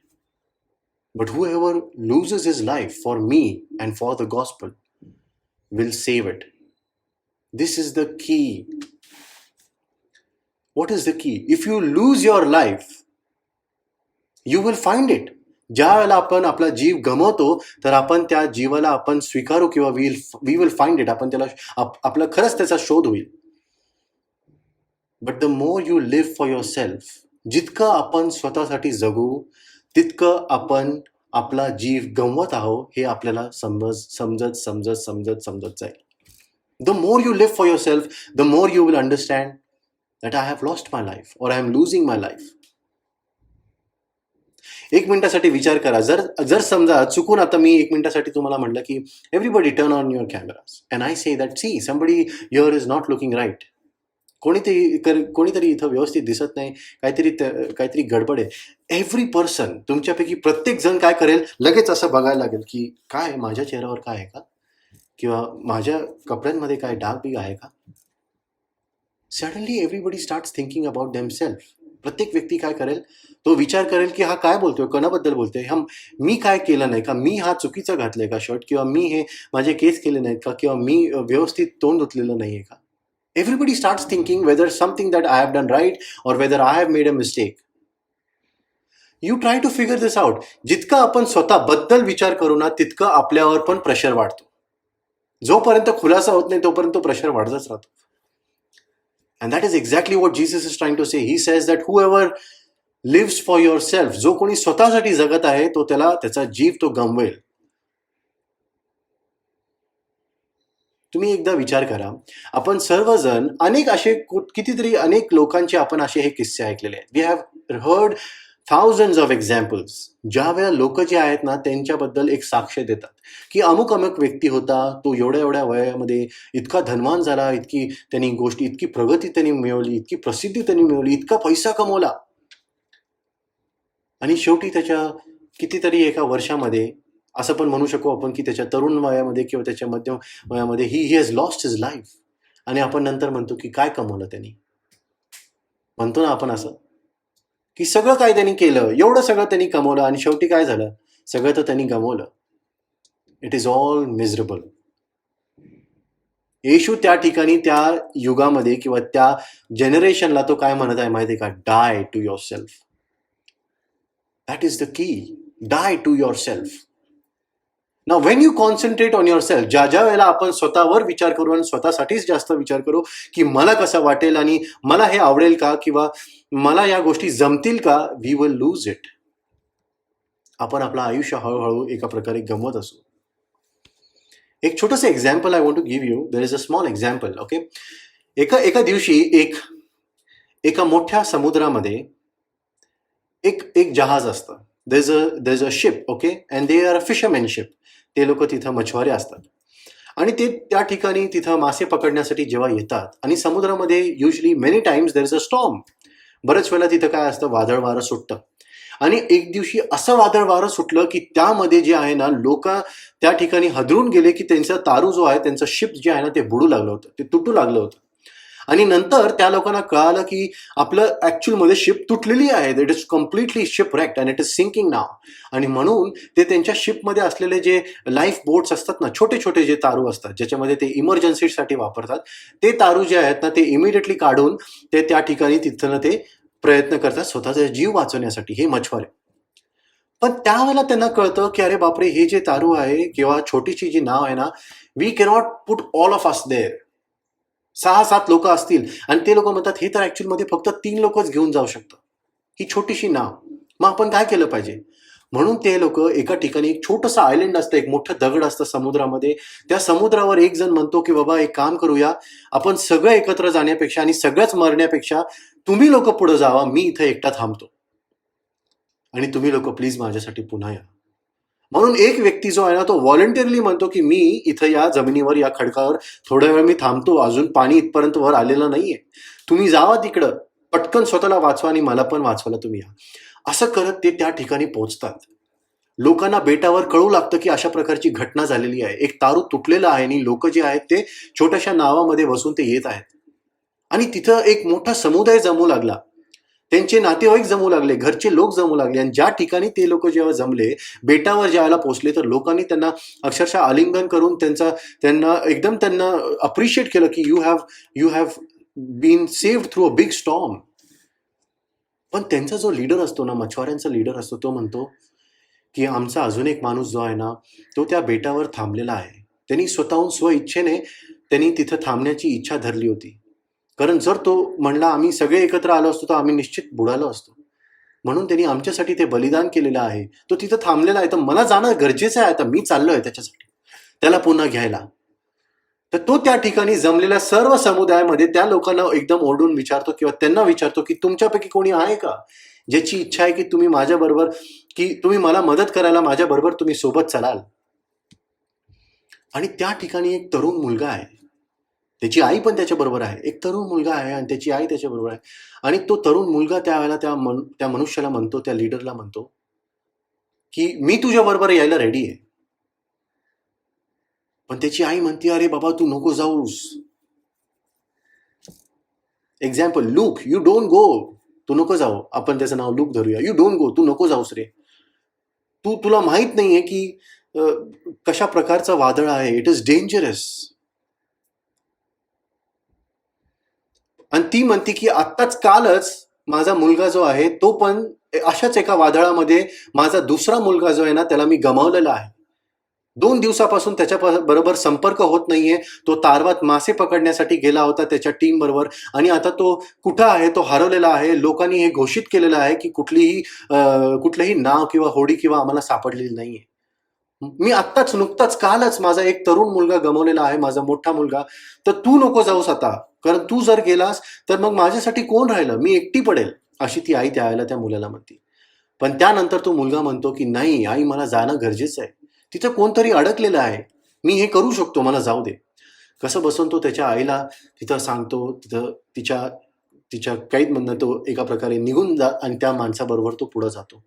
But whoever loses his life for me and for the gospel will save it. This is the key. What is the key? If you lose your life, you will find it. ज्या वेळेला आपण आपला जीव गमवतो तर आपण त्या जीवाला आपण स्वीकारू, किंवा वी विल फाइंड इट. आपण त्याला आपला खरंच त्याचा शोध होईल. But the more you live for yourself, जितकं आपण स्वतःसाठी जगू तितकं आपण आपला जीव गमवत आहोत हे आपल्याला समजत जाईल. The more you live for yourself, the more you will understand that I have lost my life और I am losing my life. एक मिनिटासाठी विचार करा, जर समजा चुकून आता मी 1 मिनिटासाठी तुम्हाला म्हटलं की everybody turn on your cameras and I say that see somebody here is not looking right. कोणीतरी इथं व्यवस्थित दिसत नाही, काहीतरी गडबड आहे. एव्हरी पर्सन, तुमच्यापैकी प्रत्येक जण काय करेल, लगेच असं बघायला लागेल की काय माझ्या चेहऱ्यावर काय आहे का, किंवा माझ्या कपड्यांमध्ये काय डाग बिग आहे का. Suddenly everybody starts thinking about themself. प्रत्येक व्यक्ती काय करेल, तो विचार करेल की हा काय बोलतोय, कोणाबद्दल बोलतोय, मी काय केलं नाही का, मी हा चुकीचा घातलाय का शर्ट, किंवा मी हे माझे केस केले नाहीत का, किंवा मी व्यवस्थित तोंड धुतलेलं नाहीये का. Everybody starts thinking whether something that I have done right or whether I have made a mistake. You try to figure this out. जितकं आपण स्वतःबद्दल विचार करू ना तितकं आपल्यावर पण प्रेशर वाढतो. जोपर्यंत खुलासा होत नाही तोपर्यंत प्रेशर वाढतच राहतो. And that is exactly what Jesus is trying to say. He says that whoever lives for yourself, जो कोणी स्वतःसाठी जगत आहे तो त्याचा जीव तो गमवेल. तुम्ही एकदा विचार करा, आपण सर्वजण अनेक लोकांचे आपण असे हे किस्से ऐकलेले आहेत. We have heard thousands of examples. ज्या वेळेला लोक जे आहेत ना त्यांच्याबद्दल एक साक्ष देतात की अमुक व्यक्ती होता, तो एवढ्या वयामध्ये इतका धनवान झाला, इतकी प्रगती त्यांनी मिळवली, इतकी प्रसिद्धी त्यांनी मिळवली, इतका पैसा कमवला, आणि शेवटी त्याच्या कितीतरी एका वर्षामध्ये असं पण म्हणू शकू आपण की त्याच्या तरुण वयामध्ये किंवा त्याच्या मध्यम वयामध्ये he has lost his life. आणि आपण नंतर म्हणतो की काय कमवलं त्यांनी. म्हणतो ना आपण असं की सगळं काय त्यांनी केलं, एवढं सगळं त्यांनी कमवलं, आणि शेवटी काय झालं, सगळं तर त्यांनी गमवलं. It is all miserable. येशू त्या ठिकाणी त्या युगामध्ये किंवा त्या जनरेशनला तो काय म्हणत आहे माहिती आहे का? Die to yourself. That is the key. Die to yourself. ना when you concentrate on yourself, ज्या वेळेला आपण स्वतःवर विचार करू आणि स्वतःसाठीच जास्त विचार करू की मला कसं वाटेल आणि मला हे आवडेल का किंवा मला या गोष्टी जमतील का, वी विल लूज इट. आपण आपलं आयुष्य हळूहळू एका प्रकारे गमवत असू. एक छोटंसं example I want to give you. There is a small example. Okay. एका दिवशी एका मोठ्या समुद्रामध्ये एक जहाज असतं. There is a ship. Okay. And they are a fisherman ship. ते लोक तिथं मछवारे असतात आणि ते त्या ठिकाणी तिथं मासे पकडण्यासाठी जेव्हा येतात आणि समुद्रामध्ये usually many times there is a storm. बरेच वेळेला तिथं काय असतं, वादळ वारं सुटतं. आणि एक दिवशी असं वादळ वारं सुटलं की त्यामध्ये जे आहे ना, लोक त्या ठिकाणी हादरून गेले की त्यांचा तारू जो आहे, त्यांचं शिप जे आहे ना, ते बुडू लागलं होतं, ते तुटू लागलं होतं. आणि नंतर त्या लोकांना कळालं की आपलं ऍक्च्युअलमध्ये शिप तुटलेली आहे. It is completely shipwrecked and it is sinking now. आणि म्हणून ते त्यांच्या शिपमध्ये असलेले जे लाईफ बोट्स असतात ना, छोटे छोटे जे तारू असतात ज्याच्यामध्ये ते इमर्जन्सीसाठी वापरतात, ते तारू जे आहेत ना, ते इमिडिएटली काढून ते त्या ठिकाणी तिथं ते प्रयत्न करतात स्वतःचा जीव वाचवण्यासाठी, हे मछवारे. पण त्यावेळेला त्यांना कळतं की अरे बापरे, हे जे तारू आहे किंवा छोटीशी जी नाव आहे ना, we cannot put all of us there. 6-7 लोक असतील आणि ते लोक म्हणतात हे तर ऍक्च्युअलमध्ये फक्त 3 लोकच घेऊन जाऊ शकतात, ही छोटीशी नाव. मग आपण काय केलं पाहिजे? म्हणून ते लोक एका ठिकाणी, एक छोटंसं आयलंड असतं, एक मोठं दगड असतं समुद्रामध्ये. त्या समुद्रावर एक जण म्हणतो की बाबा एक काम करूया, आपण सगळं एकत्र जाण्यापेक्षा आणि सगळ्याच मरण्यापेक्षा तुम्ही लोक पुढे जावा, मी इथं एकटा थांबतो आणि तुम्ही लोक प्लीज माझ्यासाठी पुन्हा या. म्हणून एक व्यक्ती जो आहे ना, तो व्हॉलंटिअरली म्हणतो की मी इथं या जमिनीवर, या खडकावर थोड्या वेळ मी थांबतो, अजून पाणी इथपर्यंत वर आलेलं नाहीये, तुम्ही जावा तिकडं, पटकन स्वतःला वाचवा आणि मला पण वाचवायला तुम्ही या. असं करत ते त्या ठिकाणी पोहोचतात. लोकांना बेटावर कळू लागतं की अशा प्रकारची घटना झालेली आहे, एक तारू तुटलेला आहे आणि लोक जे आहेत ते छोट्याशा नावामध्ये बसून ते येत आहेत. आणि तिथं एक मोठा समुदाय जमू लागला, त्यांचे नातेवाईक जमू लागले, घरचे लोक जमू लागले. आणि ज्या ठिकाणी ते लोक जेव्हा जमले, बेटावर ज्यावेळेला पोहोचले, तर लोकांनी त्यांना अक्षरशः आलिंगन करून त्यांना अप्रिशिएट केलं की you have been saved through a big storm. पण त्यांचा जो लीडर असतो ना, मछवाऱ्यांचा लीडर असतो, तो म्हणतो की आमचा अजून एक माणूस जो आहे ना, तो त्या बेटावर थांबलेला आहे. त्यांनी स्वतःहून स्वइच्छेने त्यांनी तिथं थांबण्याची इच्छा धरली होती. कारण जर तो म्हणला आम्ही सगळे एकत्र आलो असतो तर आम्ही निश्चित बुडालो असतो. म्हणून त्यांनी आमच्यासाठी ते बलिदान केलेलं आहे. तो तिथं थांबलेला आहे, तर मला जाणं गरजेचं आहे. आता मी चाललोय त्याच्यासाठी, त्याला पुन्हा घ्यायला. तर तो त्या ठिकाणी जमलेल्या सर्व समुदायामध्ये त्या लोकांना एकदम ओरडून विचारतो किंवा त्यांना विचारतो की तुमच्यापैकी कोणी आहे का ज्याची इच्छा आहे की तुम्ही माझ्याबरोबर, की तुम्ही मला मदत करायला माझ्याबरोबर तुम्ही सोबत चलाल. आणि त्या ठिकाणी एक तरुण मुलगा आहे, त्याची आई पण त्याच्याबरोबर आहे. एक तरुण मुलगा आहे आणि त्याची आई त्याच्याबरोबर आहे. आणि तो तरुण मुलगा त्यावेळेला त्या मनुष्याला म्हणतो, त्या लीडरला म्हणतो की मी तुझ्या बरोबर यायला रेडी आहे. पण त्याची आई म्हणते अरे बाबा तू नको जाऊस. Example, Luke, you don't go. तू नको जाऊ. आपण त्याचं नाव लूक धरूया. यू डोंट गो, तू नको जाऊस रे. तुला माहित नाहीये की कशा प्रकारचं वादळ आहे. It is dangerous. आणि ती म्हणते की आत्ताच कालच माझा मुलगा जो आहे तो पण अशाच एका वादळामध्ये, माझा दुसरा मुलगा जो आहे ना, त्याला मी गमावलेला आहे. 2 दिवसापासून त्याच्या बरोबर संपर्क होत नाहीये. तो तारवात मासे पकडण्यासाठी गेला होता त्याच्या टीम बरोबर आणि आता तो कुठं आहे, तो हरवलेला आहे. लोकांनी हे घोषित केलेलं आहे की कुठलंही नाव किंवा होडी किंवा आम्हाला सापडलेली नाहीये. मी नुकताच कालच माझा एक तरुण मुलगा गमावलेला आहे, माझा मोठा मुलगा. तर तू नको जाऊस आता, कारण तू जर गेलास तर मग माझ्यासाठी कोण राहिलं, मी एकटी पडेल, अशी ती आई त्यावेळेला त्या मुलाला म्हणते. पण त्यानंतर तो मुलगा म्हणतो की नाही आई, मला जाणं गरजेचं आहे. तिथं कोणतरी अडकलेलं आहे, मी हे करू शकतो, मला जाऊ दे. कसं बसून तो त्याच्या आईला तिथं सांगतो. तिथं तिच्या कैदमधनं तो एका प्रकारे निघून आणि त्या माणसाबरोबर तो पुढे जातो.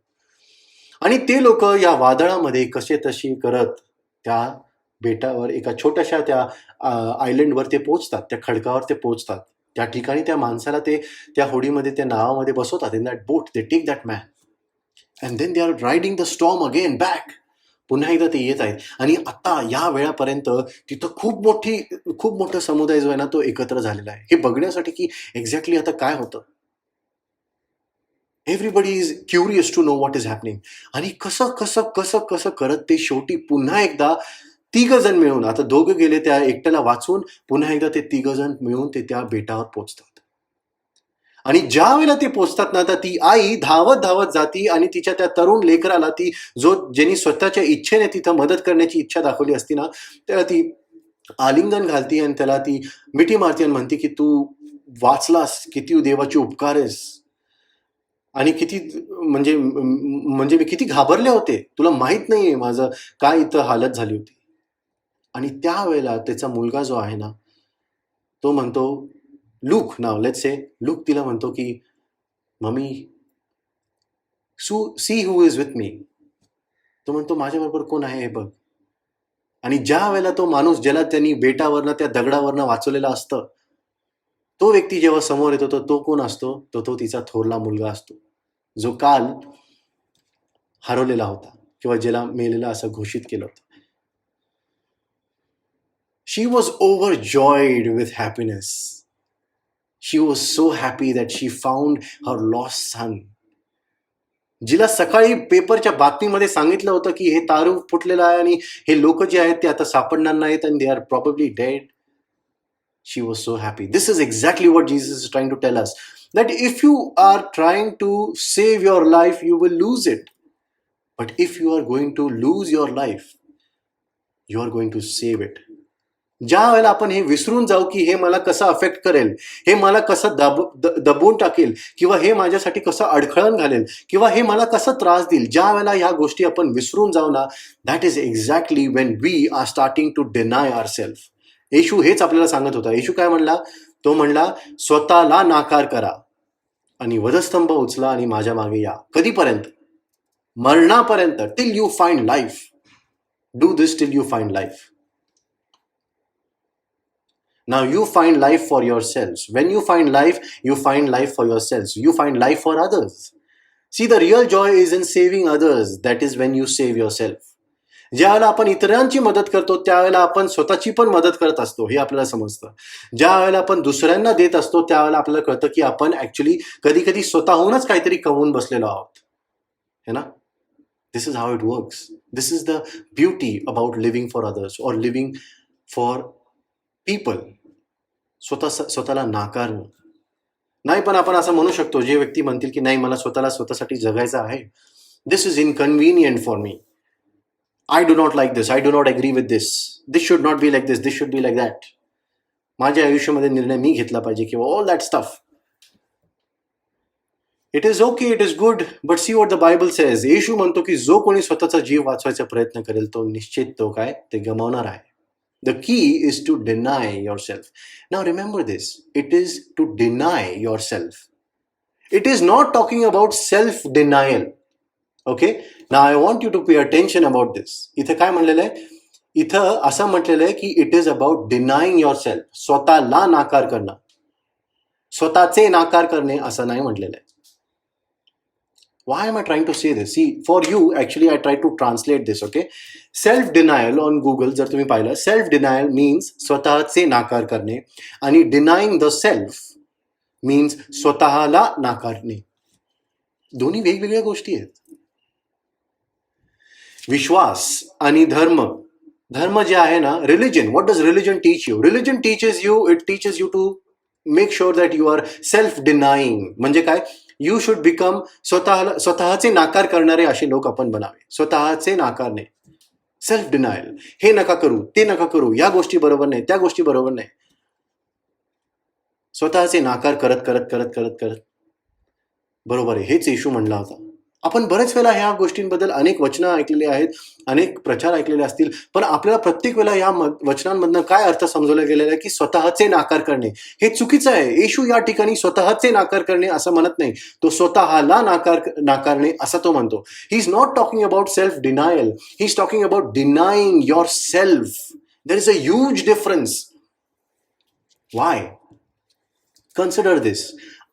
आणि ते लोक या वादळामध्ये कसे तशी करत त्या बेटावर, एका छोट्याशा त्या आयलंडवर ते पोहोचतात, त्या खडकावर ते पोहोचतात. त्या ठिकाणी त्या माणसाला ते त्या होडीमध्ये, त्या नावामध्ये बसवतात. In that boat they take that man and then they are riding the storm again back. पुन्हा एकदा ते येत आहेत आणि आता या वेळापर्यंत तिथं खूप मोठा समुदाय जो आहे ना तो एकत्र झालेला आहे, हे बघण्यासाठी की एक्झॅक्टली आता काय होतं. Everybody is curious to know what is happening. आणि कसं कसं कसं कसं करत ते शेवटी पुन्हा एकदा तिघ जण मिळून, आता दोघं गेले त्या एकट्याला वाचून, पुन्हा एकदा ते तिघ जण मिळून ते त्या बेटावर पोहोचतात. आणि ज्या वेळेला ते पोचतात ना, तर ती आई धावत धावत जाती आणि तिच्या त्या तरुण लेकराला, ती ज्यांनी स्वतःच्या इच्छेने तिथं मदत करण्याची इच्छा दाखवली असती ना, त्याला ती आलिंगन घालती आणि त्याला ती मिठी मारती आणि म्हणते की तू वाचलास, किती देवाचे उपकार आहेस. आणि किती म्हणजे मी किती घाबरले होते, तुला माहित नाहीये माझं काय इथं हालत झाली होती. आणि त्यावेळेला त्याचा मुलगा जो आहे ना, तो म्हणतो, लूक, नाव लेट्स से, लूक तिला म्हणतो की mummy, see who is with me. तो म्हणतो माझ्याबरोबर कोण आहे हे बघ. आणि ज्या वेळेला तो माणूस ज्याला त्यांनी बेटावरनं त्या दगडावरनं वाचवलेला असतं, तो व्यक्ती जेव्हा समोर येतो, तो कोण असतो, तो तिचा थोरला मुलगा असतो, जो काल हरवलेला होता किंवा ज्याला मेलेला असं घोषित केलं होतं. She was overjoyed with happiness. She was so happy that she found her lost son. जिला सकाळी पेपरच्या बातमीमध्ये सांगितलं होतं की हे तारू फुटलेलं आहे आणि हे लोक जे आहेत ते आता सापडणार नाहीत and they are probably dead. She was so happy. This is exactly what Jesus is trying to tell us. That if you are trying to save your life, you will lose it. But if you are going to lose your life, you are going to save it. ज्या वेळेला आपण हे विसरून जाऊ की हे मला कसं अफेक्ट करेल, हे मला कसं दबवून टाकेल, किंवा हे माझ्यासाठी कसं अडखळण घालेल, किंवा हे मला कसं त्रास देईल, ज्या वेळेला ह्या गोष्टी आपण विसरून जाऊ ना, that is exactly when we are starting to deny our self. येशू हेच आपल्याला सांगत होता. येशू काय म्हणला? तो म्हणला, स्वतःला नाकार करा आणि वधस्तंभ उचला आणि माझ्या मागे या. कधीपर्यंत? मरणापर्यंत. Till you find life. Do this till you find life. Now you find life for yourselves. When you find life for yourselves. You find life for others. See, the real joy is in saving others. That is when you save yourself. ज्या वेळेला आपण इतरांची मदत करतो त्यावेळेला आपण स्वतःची पण मदत करत असतो, हे आपल्याला समजतं. ज्या वेळेला आपण दुसऱ्यांना देत असतो त्यावेळेला आपल्याला कळतं की आपण ऍक्च्युली कधी कधी स्वतःहूनच काहीतरी कमवून बसलेलो आहोत, है ना. This is how it works. This is the beauty about living for others और लिव्हिंग फॉर पीपल. स्वतःला नाकारणं नाही. पण आपण असं म्हणू शकतो, जे व्यक्ती म्हणतील की नाही, मला स्वतःसाठी जगायचं आहे, this is inconvenient for me, I do not like this, I do not agree with this, this should not be like this, this should be like that, माझ्या आयुष्यामध्ये निर्णय मी घेतला पाहिजे, किंवा all that stuff. It is okay, it is good, but see what the Bible says. येशू म्हणतो की जो कोणी स्वतःचा जीव वाचवायचा प्रयत्न करेल तो निश्चित ते गमावणार आहे. The key is to deny yourself. Now remember this, it is to deny yourself. It is not talking about self-denial. Okay? Now I want you to pay attention about this. इथं काय म्हणलेलं आहे? इथं असं म्हटलेलं आहे की it is about denying yourself. स्वतःला नाकार करणं. स्वतःचे नाकार करणे असं नाही म्हटलेलं आहे. Why am I trying to say this? See, for you, actually, I try to translate this, okay? Self-denial on Google, जर तुम्ही पाहिलं, self-denial means स्वतःचे नाकार करणे, आणि denying the self means स्वतःला नाकारणे. दोन्ही वेगवेगळ्या गोष्टी आहेत. विश्वास आणि धर्म जे आहे ना, religion, what does religion teach you? Religion teaches you to make sure that you are self-denying. म्हणजे काय? यू शुड बिकम स्वतःचे नाकार करणारे असे लोक आपण बनावे. स्वतःचे नाकारणे, सेल्फ डिनायल. हे नका करू, ते नका करू, या गोष्टी बरोबर नाही, त्या गोष्टी बरोबर नाही. स्वतःचे नाकार करत करत करत करत करत बरोबर आहे, हेच येशू म्हणला होता. आपण बरेच वेळा ह्या गोष्टींबद्दल अनेक वचनं ऐकलेली आहेत, अनेक प्रचार ऐकलेले असतील, पण आपल्याला प्रत्येक वेळा या वचनांमधनं काय अर्थ समजवला गेलेला आहे की स्वतःचे नाकार करणे हे चुकीचं आहे. येशू या ठिकाणी स्वतःचे नाकार करणे असं म्हणत नाही, तो स्वतःला नाकारणे असं तो म्हणतो. He is not talking about self denial, he is talking about denying yourself. There is a huge difference. Why? Consider this.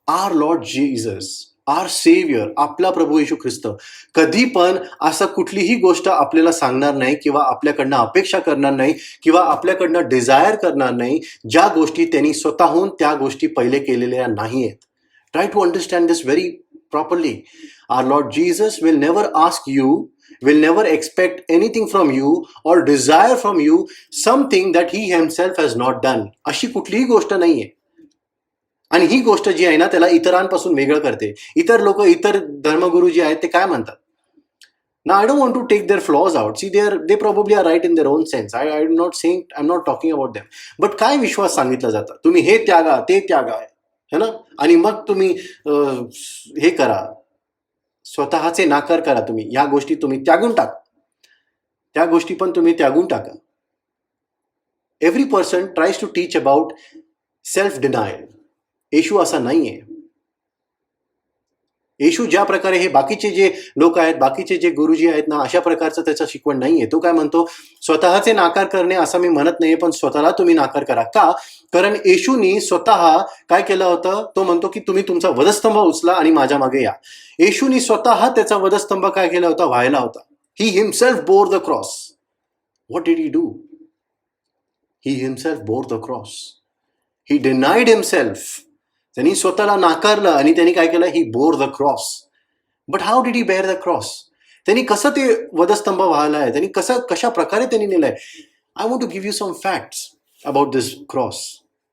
Our Lord Jesus our saviour, आपला प्रभू येशू ख्रिस्त कधी पण असं कुठलीही गोष्ट आपल्याला सांगणार नाही किंवा आपल्याकडनं अपेक्षा करणार नाही किंवा आपल्याकडनं डिझायर करणार नाही ज्या गोष्टी त्यांनी स्वतःहून त्या गोष्टी पहिले केलेल्या नाही आहेत. Try to understand this very properly. Our Lord Jesus will never ask you, will never expect anything from you or desire from you something that he himself has not done. अशी कुठलीही गोष्ट नाहीये. आणि ही गोष्ट जी आहे ना त्याला इतरांपासून वेगळं करते. इतर लोक, इतर धर्मगुरू जे आहेत ते काय म्हणतात ना, I don't want to take their flaws out. See, they probably are right in their own sense. I'm not saying, I'm not talking about them. But काय विश्वास सांगितला जाता, तुम्ही हे त्यागा ते त्यागा है ना, आणि मग तुम्ही हे करा, स्वतःचे नाकार करा, तुम्ही या गोष्टी तुम्ही त्यागून टाका, त्या गोष्टी पण तुम्ही त्यागून टाका. Every person tries to teach about self denial. येशू असा नाहीये. येशू ज्या प्रकारे हे बाकीचे जे लोक आहेत, बाकीचे जे गुरुजी आहेत ना, अशा प्रकारचं त्याचं शिकवण नाहीये. तो काय म्हणतो, स्वतःचे नाकार करणे असं मी म्हणत नाहीये, पण स्वतःला तुम्ही नाकार करा. का? कारण येशूनी स्वतः काय केलं होतं, तो म्हणतो की तुम्ही तुमचा वधस्तंभ उचला आणि माझ्या मागे या. येशूनी स्वतः त्याचा वधस्तंभ काय केला होता, व्हायला होता. He himself bore the cross. What did he do? He himself bore the cross. He denied himself. त्यांनी स्वतःला नाकारलं आणि त्यांनी काय केलं, he bore the cross. But how did he bear the cross? त्यांनी कसं ते वधस्तंभ व्हायलाय, त्यांनी कशा प्रकारे त्यांनी नेलंय. I want to give you some facts about this cross.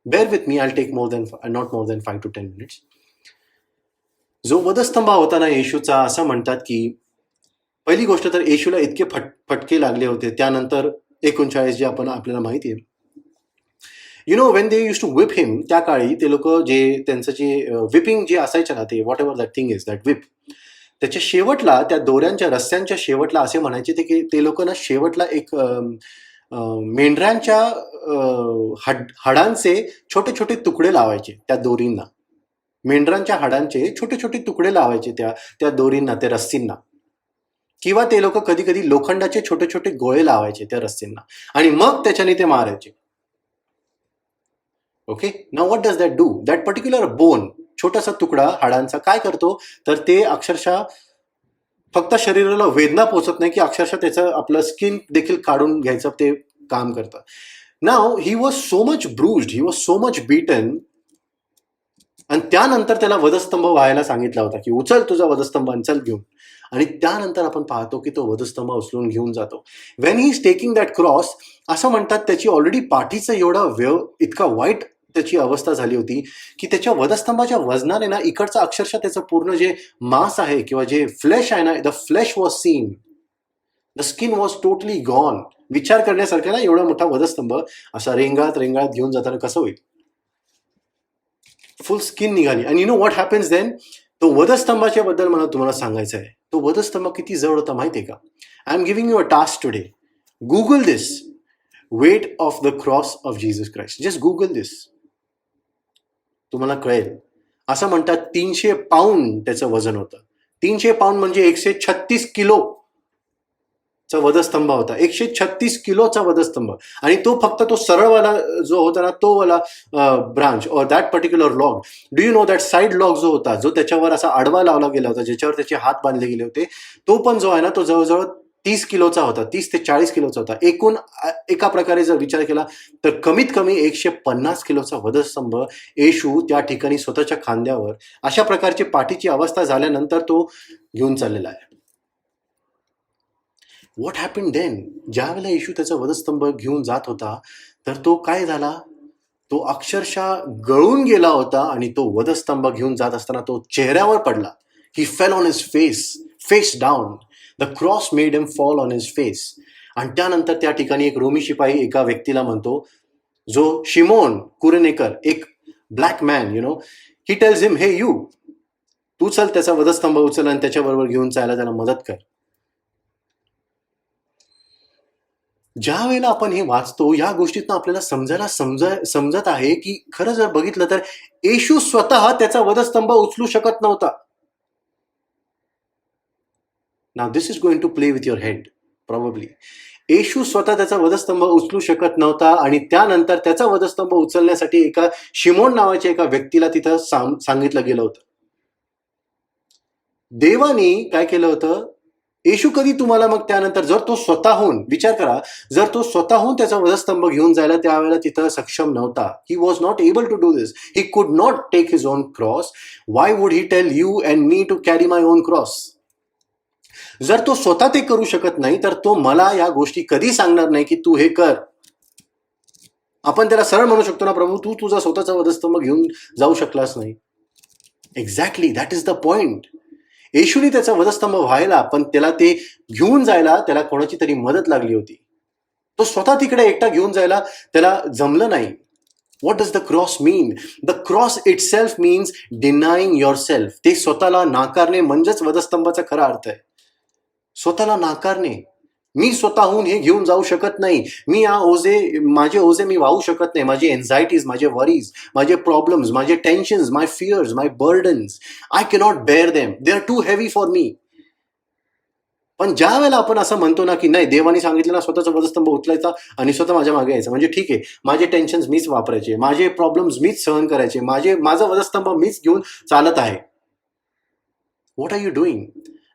Bear with me, I take not more than 5 to 10 minutes. जो वधस्तंभ होता ना येशूचा, असं म्हणतात की पहिली गोष्ट तर येशूला इतके फटके लागले होते. त्यानंतर 39 जे आपल्याला माहिती आहे, you know when they use to whip him, त्या काळी ते लोक जे त्यांचं जे विपिंग जे असायचं ना, ते what ever that thing is, that विप, त्याच्या शेवटला, त्या दोऱ्यांच्या रस्त्यांच्या शेवटला असे म्हणायचे ते की ते लोक ना शेवटला एक मेंढरांच्या हाडांचे छोटे छोटे तुकडे लावायचे त्या दोरींना. मेंढरांच्या हाडांचे छोटे छोटे तुकडे लावायचे त्या दोरींना, त्या रस्सींना. किंवा ते लोक कधी कधी लोखंडाचे छोटे छोटे गोळे लावायचे त्या रस्सींना आणि मग त्याच्याने ते मारायचे. Okay, now what does that do? That particular bone, छोटासा तुकडा हाडांचा काय करतो, तर ते अक्षरशः फक्त शरीराला वेदना पोचत नाही की अक्षरशः त्याचं आपलं स्किन देखील काढून घ्यायचं ते काम करतं. Now he was so much bruised, he was so much beaten. आणि त्यानंतर त्याला वधस्तंभ व्हायला सांगितला होता की उचल तुझा वधस्तंभ आणि चल घेऊन. आणि त्यानंतर आपण पाहतो की तो वधस्तंभ उचलून घेऊन जातो. When he is taking that cross, असं म्हणतात त्याची ऑलरेडी पाठीचं एवढा इतका वाईट त्याची अवस्था झाली होती की त्याच्या वधस्तंभाच्या वजनाने ना इकडचा अक्षरशः त्याचं पूर्ण जे मांस आहे किंवा जे फ्लेश आहे ना, the flesh was seen, the skin was totally gone. विचार करण्यासारखा ना, एवढा मोठा वधस्तंभ असा रेंगाळत घेऊन जाताना कसं होईल. फुल स्किन निघाली. आणि you know what happens then? तो वधस्तंभाच्या बद्दल मला तुम्हाला सांगायचं आहे. तो वधस्तंभ किती जड होता माहितीये का? I am giving you a task today. Google this, weight of the cross of Jesus Christ. Just google this, तुम्हाला कळेल. असं म्हणतात 300 पाऊंड त्याचं वजन होतं. 300 पाऊंड म्हणजे 136 किलोचा वधस्तंभ होता. 136 किलोचा वधस्तंभ. आणि तो फक्त तो सरळवाला जो होता ना, तो वाला ब्रांच और that particular log. Do you know that side log जो होता, जो त्याच्यावर असा आडवा लावला गेला होता, ज्याच्यावर त्याचे हात बांधले गेले होते, तो पण जो आहे ना, तो जवळजवळ 30 किलोचा होता. 30 ते 40 किलोचा होता. एकूण एका प्रकारे जर विचार केला तर कमीत कमी 150 किलोचा वधस्तंभ येशू त्या ठिकाणी स्वतःच्या खांद्यावर अशा प्रकारची पाठीची अवस्था झाल्यानंतर तो घेऊन चाललेला आहे. What happen then? ज्या वेळेला येशू त्याचा वधस्तंभ घेऊन जात होता, तर तो काय झाला, तो अक्षरशः गळून गेला होता. आणि तो वधस्तंभ घेऊन जात असताना तो चेहऱ्यावर पडला. He fell on his face down. The cross made him fall on his face. आणि त्यानंतर त्या ठिकाणी एक रोमी शिपाई एका व्यक्तीला म्हणतो, जो शिमोन कुरेनेकर, एक black man, you know, he tells him, हे यू, तू चल त्याचा वधस्तंभ उचल आणि त्याच्याबरोबर घेऊन चालायला त्याला मदत कर. ज्या वेळेला आपण हे वाचतो, या गोष्टीतनं आपल्याला समजत आहे की खरं जर बघितलं तर येशू स्वतः त्याचा वधस्तंभ उचलू शकत नव्हता. Now this is going to play with your head probably. येशू स्वतः त्याचा वधस्तंभ उचलू शकत नव्हता आणि त्यानंतर त्याचा वधस्तंभ उचलण्यासाठी एका शिमोन नावाच्या एका व्यक्तीला तिथं सांगितलं गेलं होतं. देवाने काय केलं होतं, येशू कधी तुम्हाला मग त्यानंतर जर तो स्वतःहून विचार करा, जर तो स्वतःहून त्याचा वधस्तंभ घेऊन जायला त्यावेळेला तिथं सक्षम नव्हता, he was not able to do this, he could not take his own cross, why would he tell you and me to carry my own cross? जर तो स्वतः ते करू शकत नाही तर तो मला या गोष्टी कधी सांगणार नाही की तू हे कर. आपण त्याला सरळ म्हणू शकतो ना, प्रभू तू तुझा स्वतःचा वधस्तंभ घेऊन जाऊ शकलास नाही. Exactly, that is the point. येशूने त्याचा वधस्तंभ व्हायला, पण त्याला ते घेऊन जायला त्याला कोणाची तरी मदत लागली होती. तो स्वतः तिकडे एकटा घेऊन जायला त्याला जमलं नाही. What does the cross mean? The cross itself means denying yourself. ते स्वतःला नाकारणे म्हणजेच वधस्तंभाचा खरा अर्थ आहे. स्वतःला नाकारणे. मी स्वतःहून हे घेऊन जाऊ शकत नाही. मी माझे ओझे मी वाहू शकत नाही. माझे एन्झायटीज, माझे वरीज, माझे प्रॉब्लेम्स, माझे tensions, my fears, my burdens, I cannot bear them. They are too heavy for me. पण ज्या वेळेला आपण असं म्हणतो ना की नाही, देवाने सांगितलं ना स्वतःचा वधस्तंभ उचलायचा आणि स्वतः माझ्या मागे यायचं, म्हणजे ठीक आहे, माझे टेन्शन्स मीच वापरायचे, माझे प्रॉब्लेम्स मीच सहन करायचे, माझा वधस्तंभ मीच घेऊन चालत आहे. What are you doing?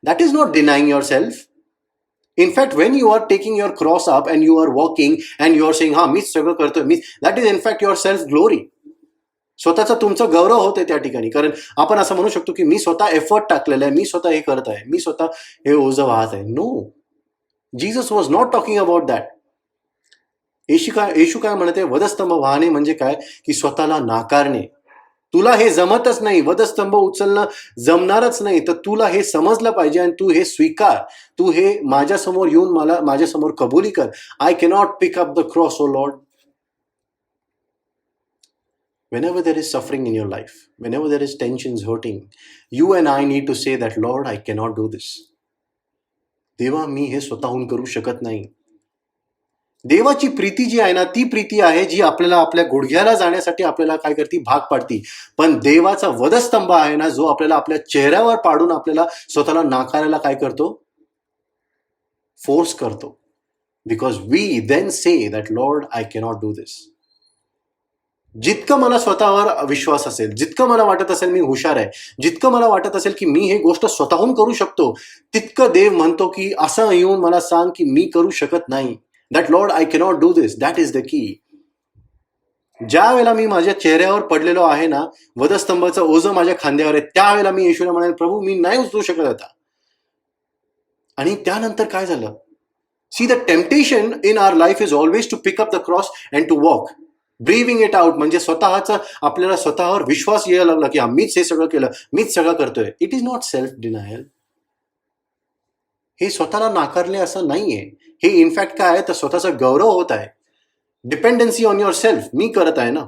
That is not denying yourself. In fact, when you are taking your cross up and you are walking and you are saying, हा मीच सगळं करतोय, that is in fact your self glory. स्वतःचा तुमचा गौरव होते त्या ठिकाणी. कारण आपण असं म्हणू शकतो की मी स्वतः एफर्ट टाकलेला आहे, मी स्वतः हे करत आहे, मी स्वतः हे ओझं वाहत आहे. No, Jesus was not talking about that. येशू काय म्हणते, वधस्तंभ वाहणे म्हणजे काय की स्वतःला नाकारणे. तुला हे जमतच नाही, वधस्तंभ उचलणं जमणारच नाही, तर तुला हे समजलं पाहिजे आणि तू हे स्वीकार. तू हे माझ्यासमोर येऊन मला माझ्यासमोर कबुली कर. I cannot pick up the cross, oh Lord. Whenever there is suffering in your life, whenever there is tensions hurting, you and I need to say that, Lord, I cannot do this. देवा, मी हे स्वतःहून करू शकत नाही. देवाची प्रीती जी आहे ना, ती प्रीती आहे जी आपल्याला आपल्या गुडघ्याला जाण्यासाठी आपल्याला काय करते, भाग पाडती. पण देवाचा वधस्तंभ आहे ना, जो आपल्याला आपल्या चेहऱ्यावर पाडून आपल्याला स्वतःला नाकारायला काय करतो, फोर्स करतो. Because we then say that Lord I cannot do this. जितकं मला स्वतःवर विश्वास असेल, जितकं मला वाटत असेल मी हुशार आहे, जितकं मला वाटत असेल की मी हे गोष्ट स्वतःहून करू शकतो, तितकं देव म्हणतो की असं येऊन मला सांग की मी करू शकत नाही. That Lord I cannot do this. That is the की. ज्या वेळेला मी माझ्या चेहऱ्यावर पडलेलो आहे ना, वधस्तंभाचं ओझं माझ्या खांद्यावर आहे, त्यावेळेला मी येशूला म्हणाल, प्रभू मी नाही उचलू शकत आता. आणि त्यानंतर काय झालं? See, the temptation in our life is always to pick up the cross and to walk. Breathing it out म्हणजे स्वतःचा आपल्याला स्वतःवर विश्वास यायला लागला की मीच हे सगळं केलं, मीच सगळं करतोय. It is not self denial. हे स्वतःला नाकारले असं नाहीये. हे इनफॅक्ट काय आहे, तर स्वतःचा गौरव होत आहे. Dependency on yourself. मी करत आहे ना.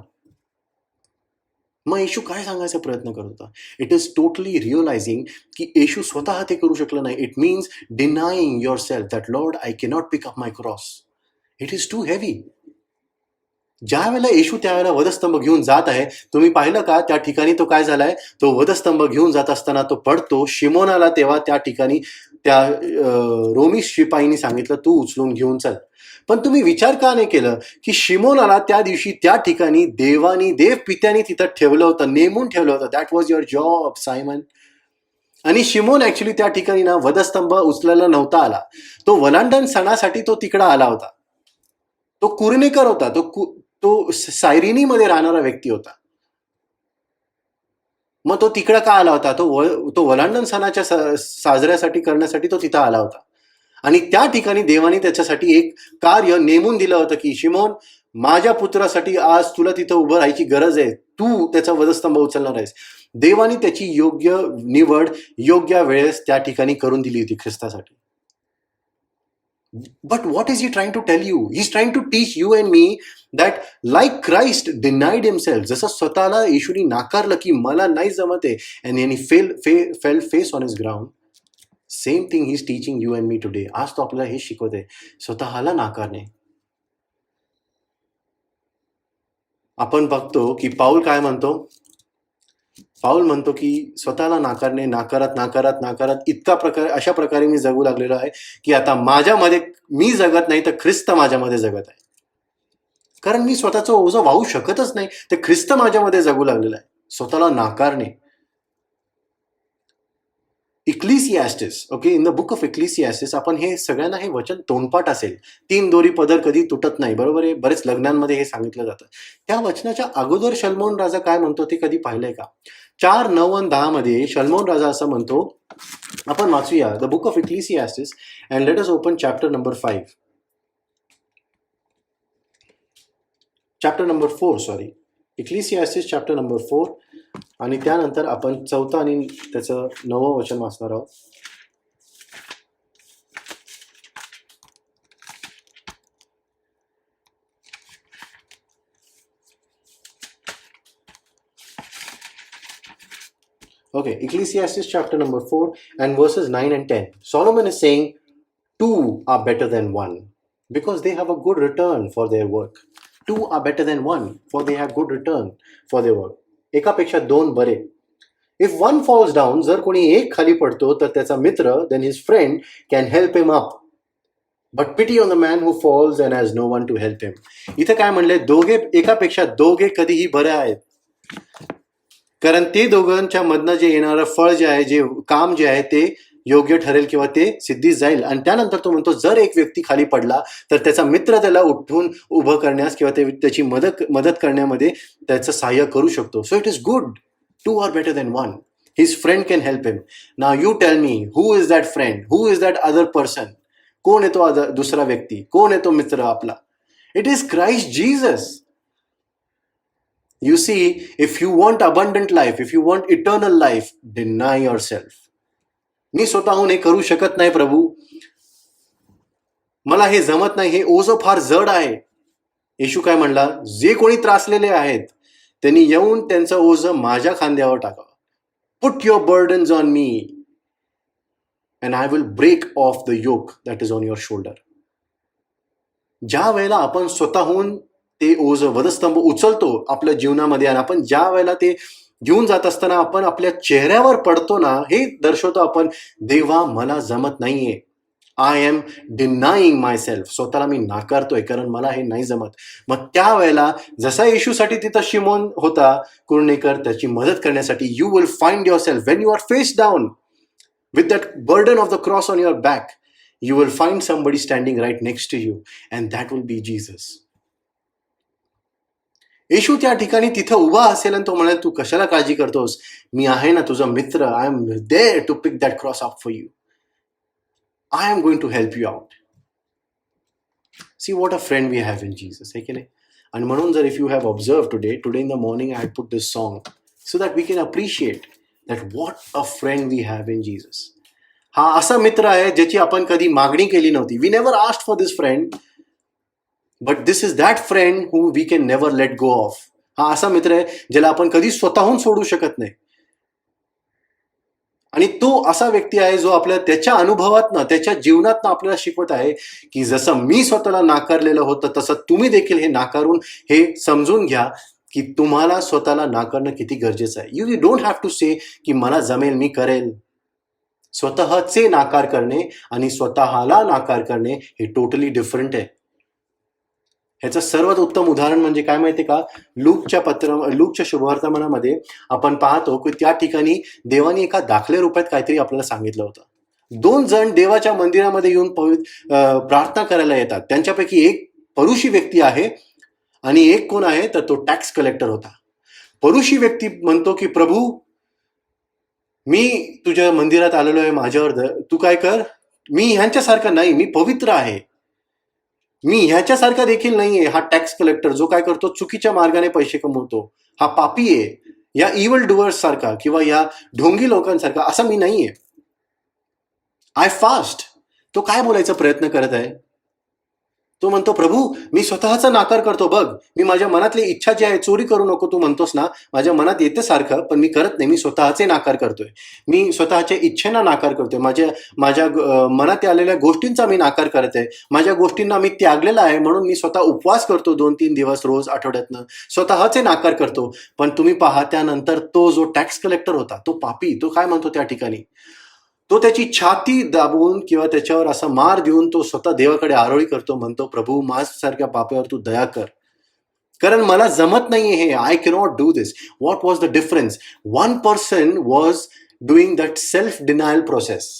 मग येशू काय सांगायचा प्रयत्न करत होता? इट इज टोटली रिअलायझिंग की येशू स्वतः ते करू शकलं नाही. It means denying yourself that Lord I cannot pick up my cross. It is too heavy. ज्या वेळेला येशू त्यावेळेला वधस्तंभ घेऊन जात आहे, तुम्ही पाहिलं का त्या ठिकाणी तो काय झालाय, तो वधस्तंभ घेऊन जात असताना तो पडतो. शिमोनाला तेव्हा त्या ठिकाणी त्या रोमी शिपाईनी सांगितलं तू उचलून घेऊन चल. पण तुम्ही विचार का नाही केलं की शिमोनाला त्या दिवशी त्या ठिकाणी देव पित्याने तिथं ठेवलं होतं, नेमून ठेवलं होतं. That was your job, Simon. आणि शिमोन ऍक्च्युली त्या ठिकाणी ना वधस्तंभ उचलायला नव्हता आला. तो वलांडण सणासाठी तो तिकडं आला होता. तो कुरनेकर होता. तो सायरिनीमध्ये राहणारा व्यक्ती होता. मग तो तिकडं का आला होता? तो वलांडण सणाच्या साजऱ्यासाठी करण्यासाठी तो तिथं आला होता. आणि त्या ठिकाणी देवाने त्याच्यासाठी एक कार्य नेमून दिलं होतं की शिमोन, माझ्या पुत्रासाठी आज तुला तिथं उभं राहायची गरज आहे. तू त्याचा वधस्तंभ उचलणार आहेस. देवाने त्याची योग्य निवड योग्य वेळेस त्या ठिकाणी करून दिली होती ख्रिस्तासाठी. But what is he trying to tell you? He's trying to teach you and me that like Christ denied himself, जसं स्वतःला येशूने नाकारलं की मला नाही जमत आहे, and he fell face on his ground. Same thing he's teaching you and me today. आज तो आपल्याला हे शिकवते, स्वतःला नाकारणे. आपण बघतो की पाऊल काय म्हणतो? पाऊल म्हणतो की स्वतःला नाकारणे, नाकारत अशा प्रकारे मी जगू लागलेलो आहे की आता माझ्यामध्ये मी जगत नाही तर ख्रिस्त माझ्यामध्ये जगत आहे. कारण मी स्वतःचं ओझं वाहू शकतच नाही, तर ख्रिस्त माझ्यामध्ये जगू लागलेला आहे. स्वतःला नाकारणे. Ecclesiastes, okay, in the book of Ecclesiastes आपण हे सगळ्यांना हे वचन तोंडपाठ असेल. 3 दोरी पदर कधी तुटत नाही, बरोबर आहे. बरेच लग्नांमध्ये हे सांगितलं जातं. त्या वचनाच्या अगोदर शलोमोन राजा काय म्हणतो ते कधी पाहिलंय का? 4:9-10 मध्ये शलोमोन राजा असं म्हणतो, आपण वाचूया the book of Ecclesiastes and let us open chapter number 5, chapter number 4, sorry, Ecclesiastes chapter number 4, आणि त्यानंतर आपण 4 आणि त्याचं 9 वचन वाचणार आहोत. Okay, Ecclesiastes chapter number 4 and verses 9 and 10. Solomon is saying, 2 are better than 1 because they have a good return for their work. 2 are better than 1 for they have good return for their work. एकापेक्षा 2 बरे. If one falls down, जर कोणी एक खाली पडतो तर त्याचा मित्र, then his friend can help him up. But pity on the man who falls and has no one to help him. इथे काय म्हणले, दोघे एकापेक्षा दोघे कधीही बरे आहेत, कारण ते दोघांच्या मधनं जे येणारं फळ जे आहे, जे काम जे आहे ते योग्य ठरेल किंवा ते सिद्धीस जाईल. आणि त्यानंतर तो म्हणतो, जर एक व्यक्ती खाली पडला तर त्याचा मित्र त्याला उठून उभं करण्यास किंवा त्याची मदत करण्यामध्ये त्याचं सहाय्य करू शकतो. So it is good. 2 are better than 1. His friend can help him. Now you tell me, who is that friend? Who is that other person? कोण आहे तो दुसरा व्यक्ती? कोण आहे तो मित्र आपला? It is Christ Jesus. You see, if you want abundant life, if you want eternal life, deny yourself. मी स्वतःहून हे करू शकत नाही प्रभू, मला हे जमत नाही, हे ओझं फार जड आहे. येशू काय म्हणला, जे कोणी त्रासलेले आहेत त्यांनी येऊन त्यांचं ओझं माझ्या खांद्यावर टाका. Put your burdens on me and I will break off the yoke that is on your shoulder. ज्या वेळेला आपण स्वतःहून ते ओझं वधस्तंभ उचलतो आपल्या जीवनामध्ये, आणि आपण ज्या वेळेला ते घेऊन जात असताना आपण आपल्या चेहऱ्यावर पडतो ना, हे दर्शवतो आपण, देवा मला जमत नाहीये. I am denying myself. स्वतःला मी नाकारतोय कारण मला हे नाही जमत. मग त्यावेळेला जसा येशूसाठी तिथं शिमोन होता कुरणेकर, त्याची मदत करण्यासाठी, you will find yourself when you are face down with that burden of the cross on your back. You will find somebody standing right next to you and that will be Jesus. येशू त्या ठिकाणी तिथं उभा असेल आणि तो म्हणाल, तू कशाला काळजी करतोस, मी आहे ना तुझा मित्र. I am there to pick that cross up for you. I am going to help you out. See what a friend we have in Jesus, आहे की नाही? आणि म्हणून जर if you have observe today in the morning I had put this song so that we can appreciate that what a friend we have in Jesus. हा असा मित्र आहे ज्याची आपण कधी मागणी केली नव्हती. We never asked for this friend, but this is that friend who we can never let go off. हा असा मित्र आहे ज्याला आपण कधी स्वतःहून सोडू शकत नाही. आणि तो असा व्यक्ती आहे जो आपल्या त्याच्या अनुभवातनं, त्याच्या जीवनातनं आपल्याला शिकवत आहे की जसं मी स्वतःला नाकारलेलं होतं तसं तुम्ही देखील हे नाकारून हे समजून घ्या की तुम्हाला स्वतःला नाकारणं किती गरजेचं आहे. यू डोंट हॅव टू से की मला जमेल, मी करेल. स्वतःचे नाकार करणे आणि स्वतःला नाकार करणे हे टोटली डिफरंट आहे. ह्याचं सर्वात उत्तम उदाहरण म्हणजे काय माहिती का, लूकच्या शुभवर्तमानामध्ये आपण पाहतो की त्या ठिकाणी देवाने एका दाखले रूपात काहीतरी आपल्याला सांगितलं होतं. 2 जण देवाच्या मंदिरामध्ये येऊन प्रार्थना करायला येतात. त्यांच्यापैकी एक परुषी व्यक्ती आहे आणि एक कोण आहे तर तो टॅक्स कलेक्टर होता. परुषी व्यक्ती म्हणतो की प्रभू, मी तुझ्या मंदिरात आलेलो आहे, माझ्यावर तू काय कर, मी ह्यांच्यासारखा नाही, मी पवित्र आहे, मी ह्याच्यासारखा देखील नाहीये. हा टॅक्स कलेक्टर जो काय करतो, चुकीच्या मार्गाने पैसे कमवतो, हा पापी आहे. या इव्हल डुअर्स सारखा किंवा या ढोंगी लोकांसारखा असा मी नाहीये. I fast. तो काय बोलायचा प्रयत्न करत आहे, तो म्हणतो प्रभू मी स्वतःचा नाकार करतो. बघ, मी माझ्या मनातली इच्छा जी आहे, चोरी करू नको तू म्हणतोस ना, माझ्या मनात येते सारखं, पण मी करत नाही. मी स्वतःचे नाकार करतोय, मी स्वतःच्या इच्छेना नाकार करतोय, माझ्या मनात आलेल्या गोष्टींचा मी नाकार करत आहे, माझ्या गोष्टींना मी त्यागलेला आहे. म्हणून मी स्वतः उपवास करतो 2-3 दिवस रोज आठवड्यातनं, स्वतःचे नाकार करतो. पण तुम्ही पहा, त्यानंतर तो जो टॅक्स कलेक्टर होता, तो पापी, तो काय म्हणतो त्या ठिकाणी, तो त्याची छाती दाबून किंवा त्याच्यावर असा मार देऊन तो स्वतः देवाकडे आरोळी करतो. म्हणतो प्रभू माझ्यासारख्या पाप्यावर तू दया कर. कारण मला जमत नाहीये हे. I cannot do this. What was the difference? One person was doing that self denial process.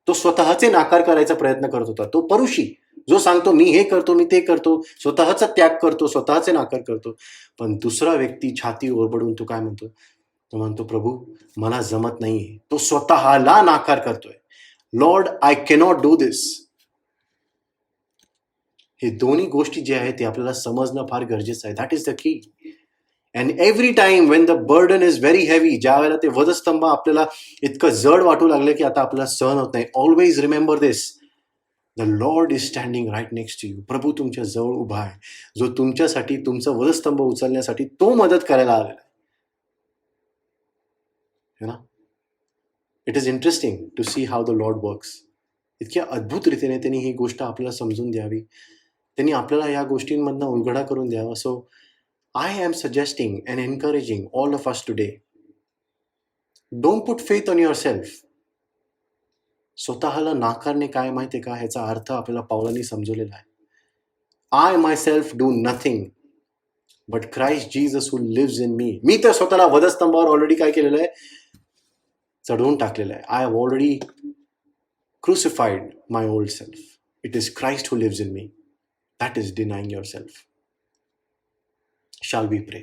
तो स्वतःचे नाकार करायचा प्रयत्न करत होता. तो परुषी जो सांगतो मी हे करतो, मी ते करतो, स्वतःचा त्याग करतो, स्वतःचे नाकार करतो. पण दुसरा व्यक्ती छाती ओरबडून तो काय म्हणतो? तो म्हणतो, प्रभू मला जमत नाहीये. तो स्वतःला नाकार करतोय. लॉर्ड, आय कॅनॉट डू दिस. हे दोन्ही गोष्टी जे आहेत ते आपल्याला समजणं फार गरजेचं आहे. दॅट इज द की. And every time Wien the burden is very heavy, ज्या वेळेला ते वधस्तंभ आपल्याला इतकं जड वाटू लागलं की आता आपल्याला सहन होत नाही, always remember this, the Lord is standing right next to you. प्रभू तुमच्या जवळ उभा आहे, जो तुमच्यासाठी तुमचं वधस्तंभ उचलण्यासाठी तो मदत करायला आलेला आहे ना. It is interesting to see how the Lord works. इतक्या अद्भुत रीतीने त्यांनी ही गोष्ट आपल्याला समजून द्यावी, त्यांनी आपल्याला या गोष्टींमधनं उलगडा करून द्यावा. So I am suggesting and encouraging all of us today, don't put faith on yourself. स्वतःला नाकारणे काय माहिती आहे का? ह्याचा अर्थ आपल्याला पावलांनी समजवलेला आहे. I myself do nothing, but Christ Jesus who lives in me. मी तर स्वतःला वधस्तंभावर ऑलरेडी काय केलेलं आहे? चढवून टाकलेलं आहे. I have already crucified my old self. It is Christ who lives in me. That is denying yourself. Shall we pray?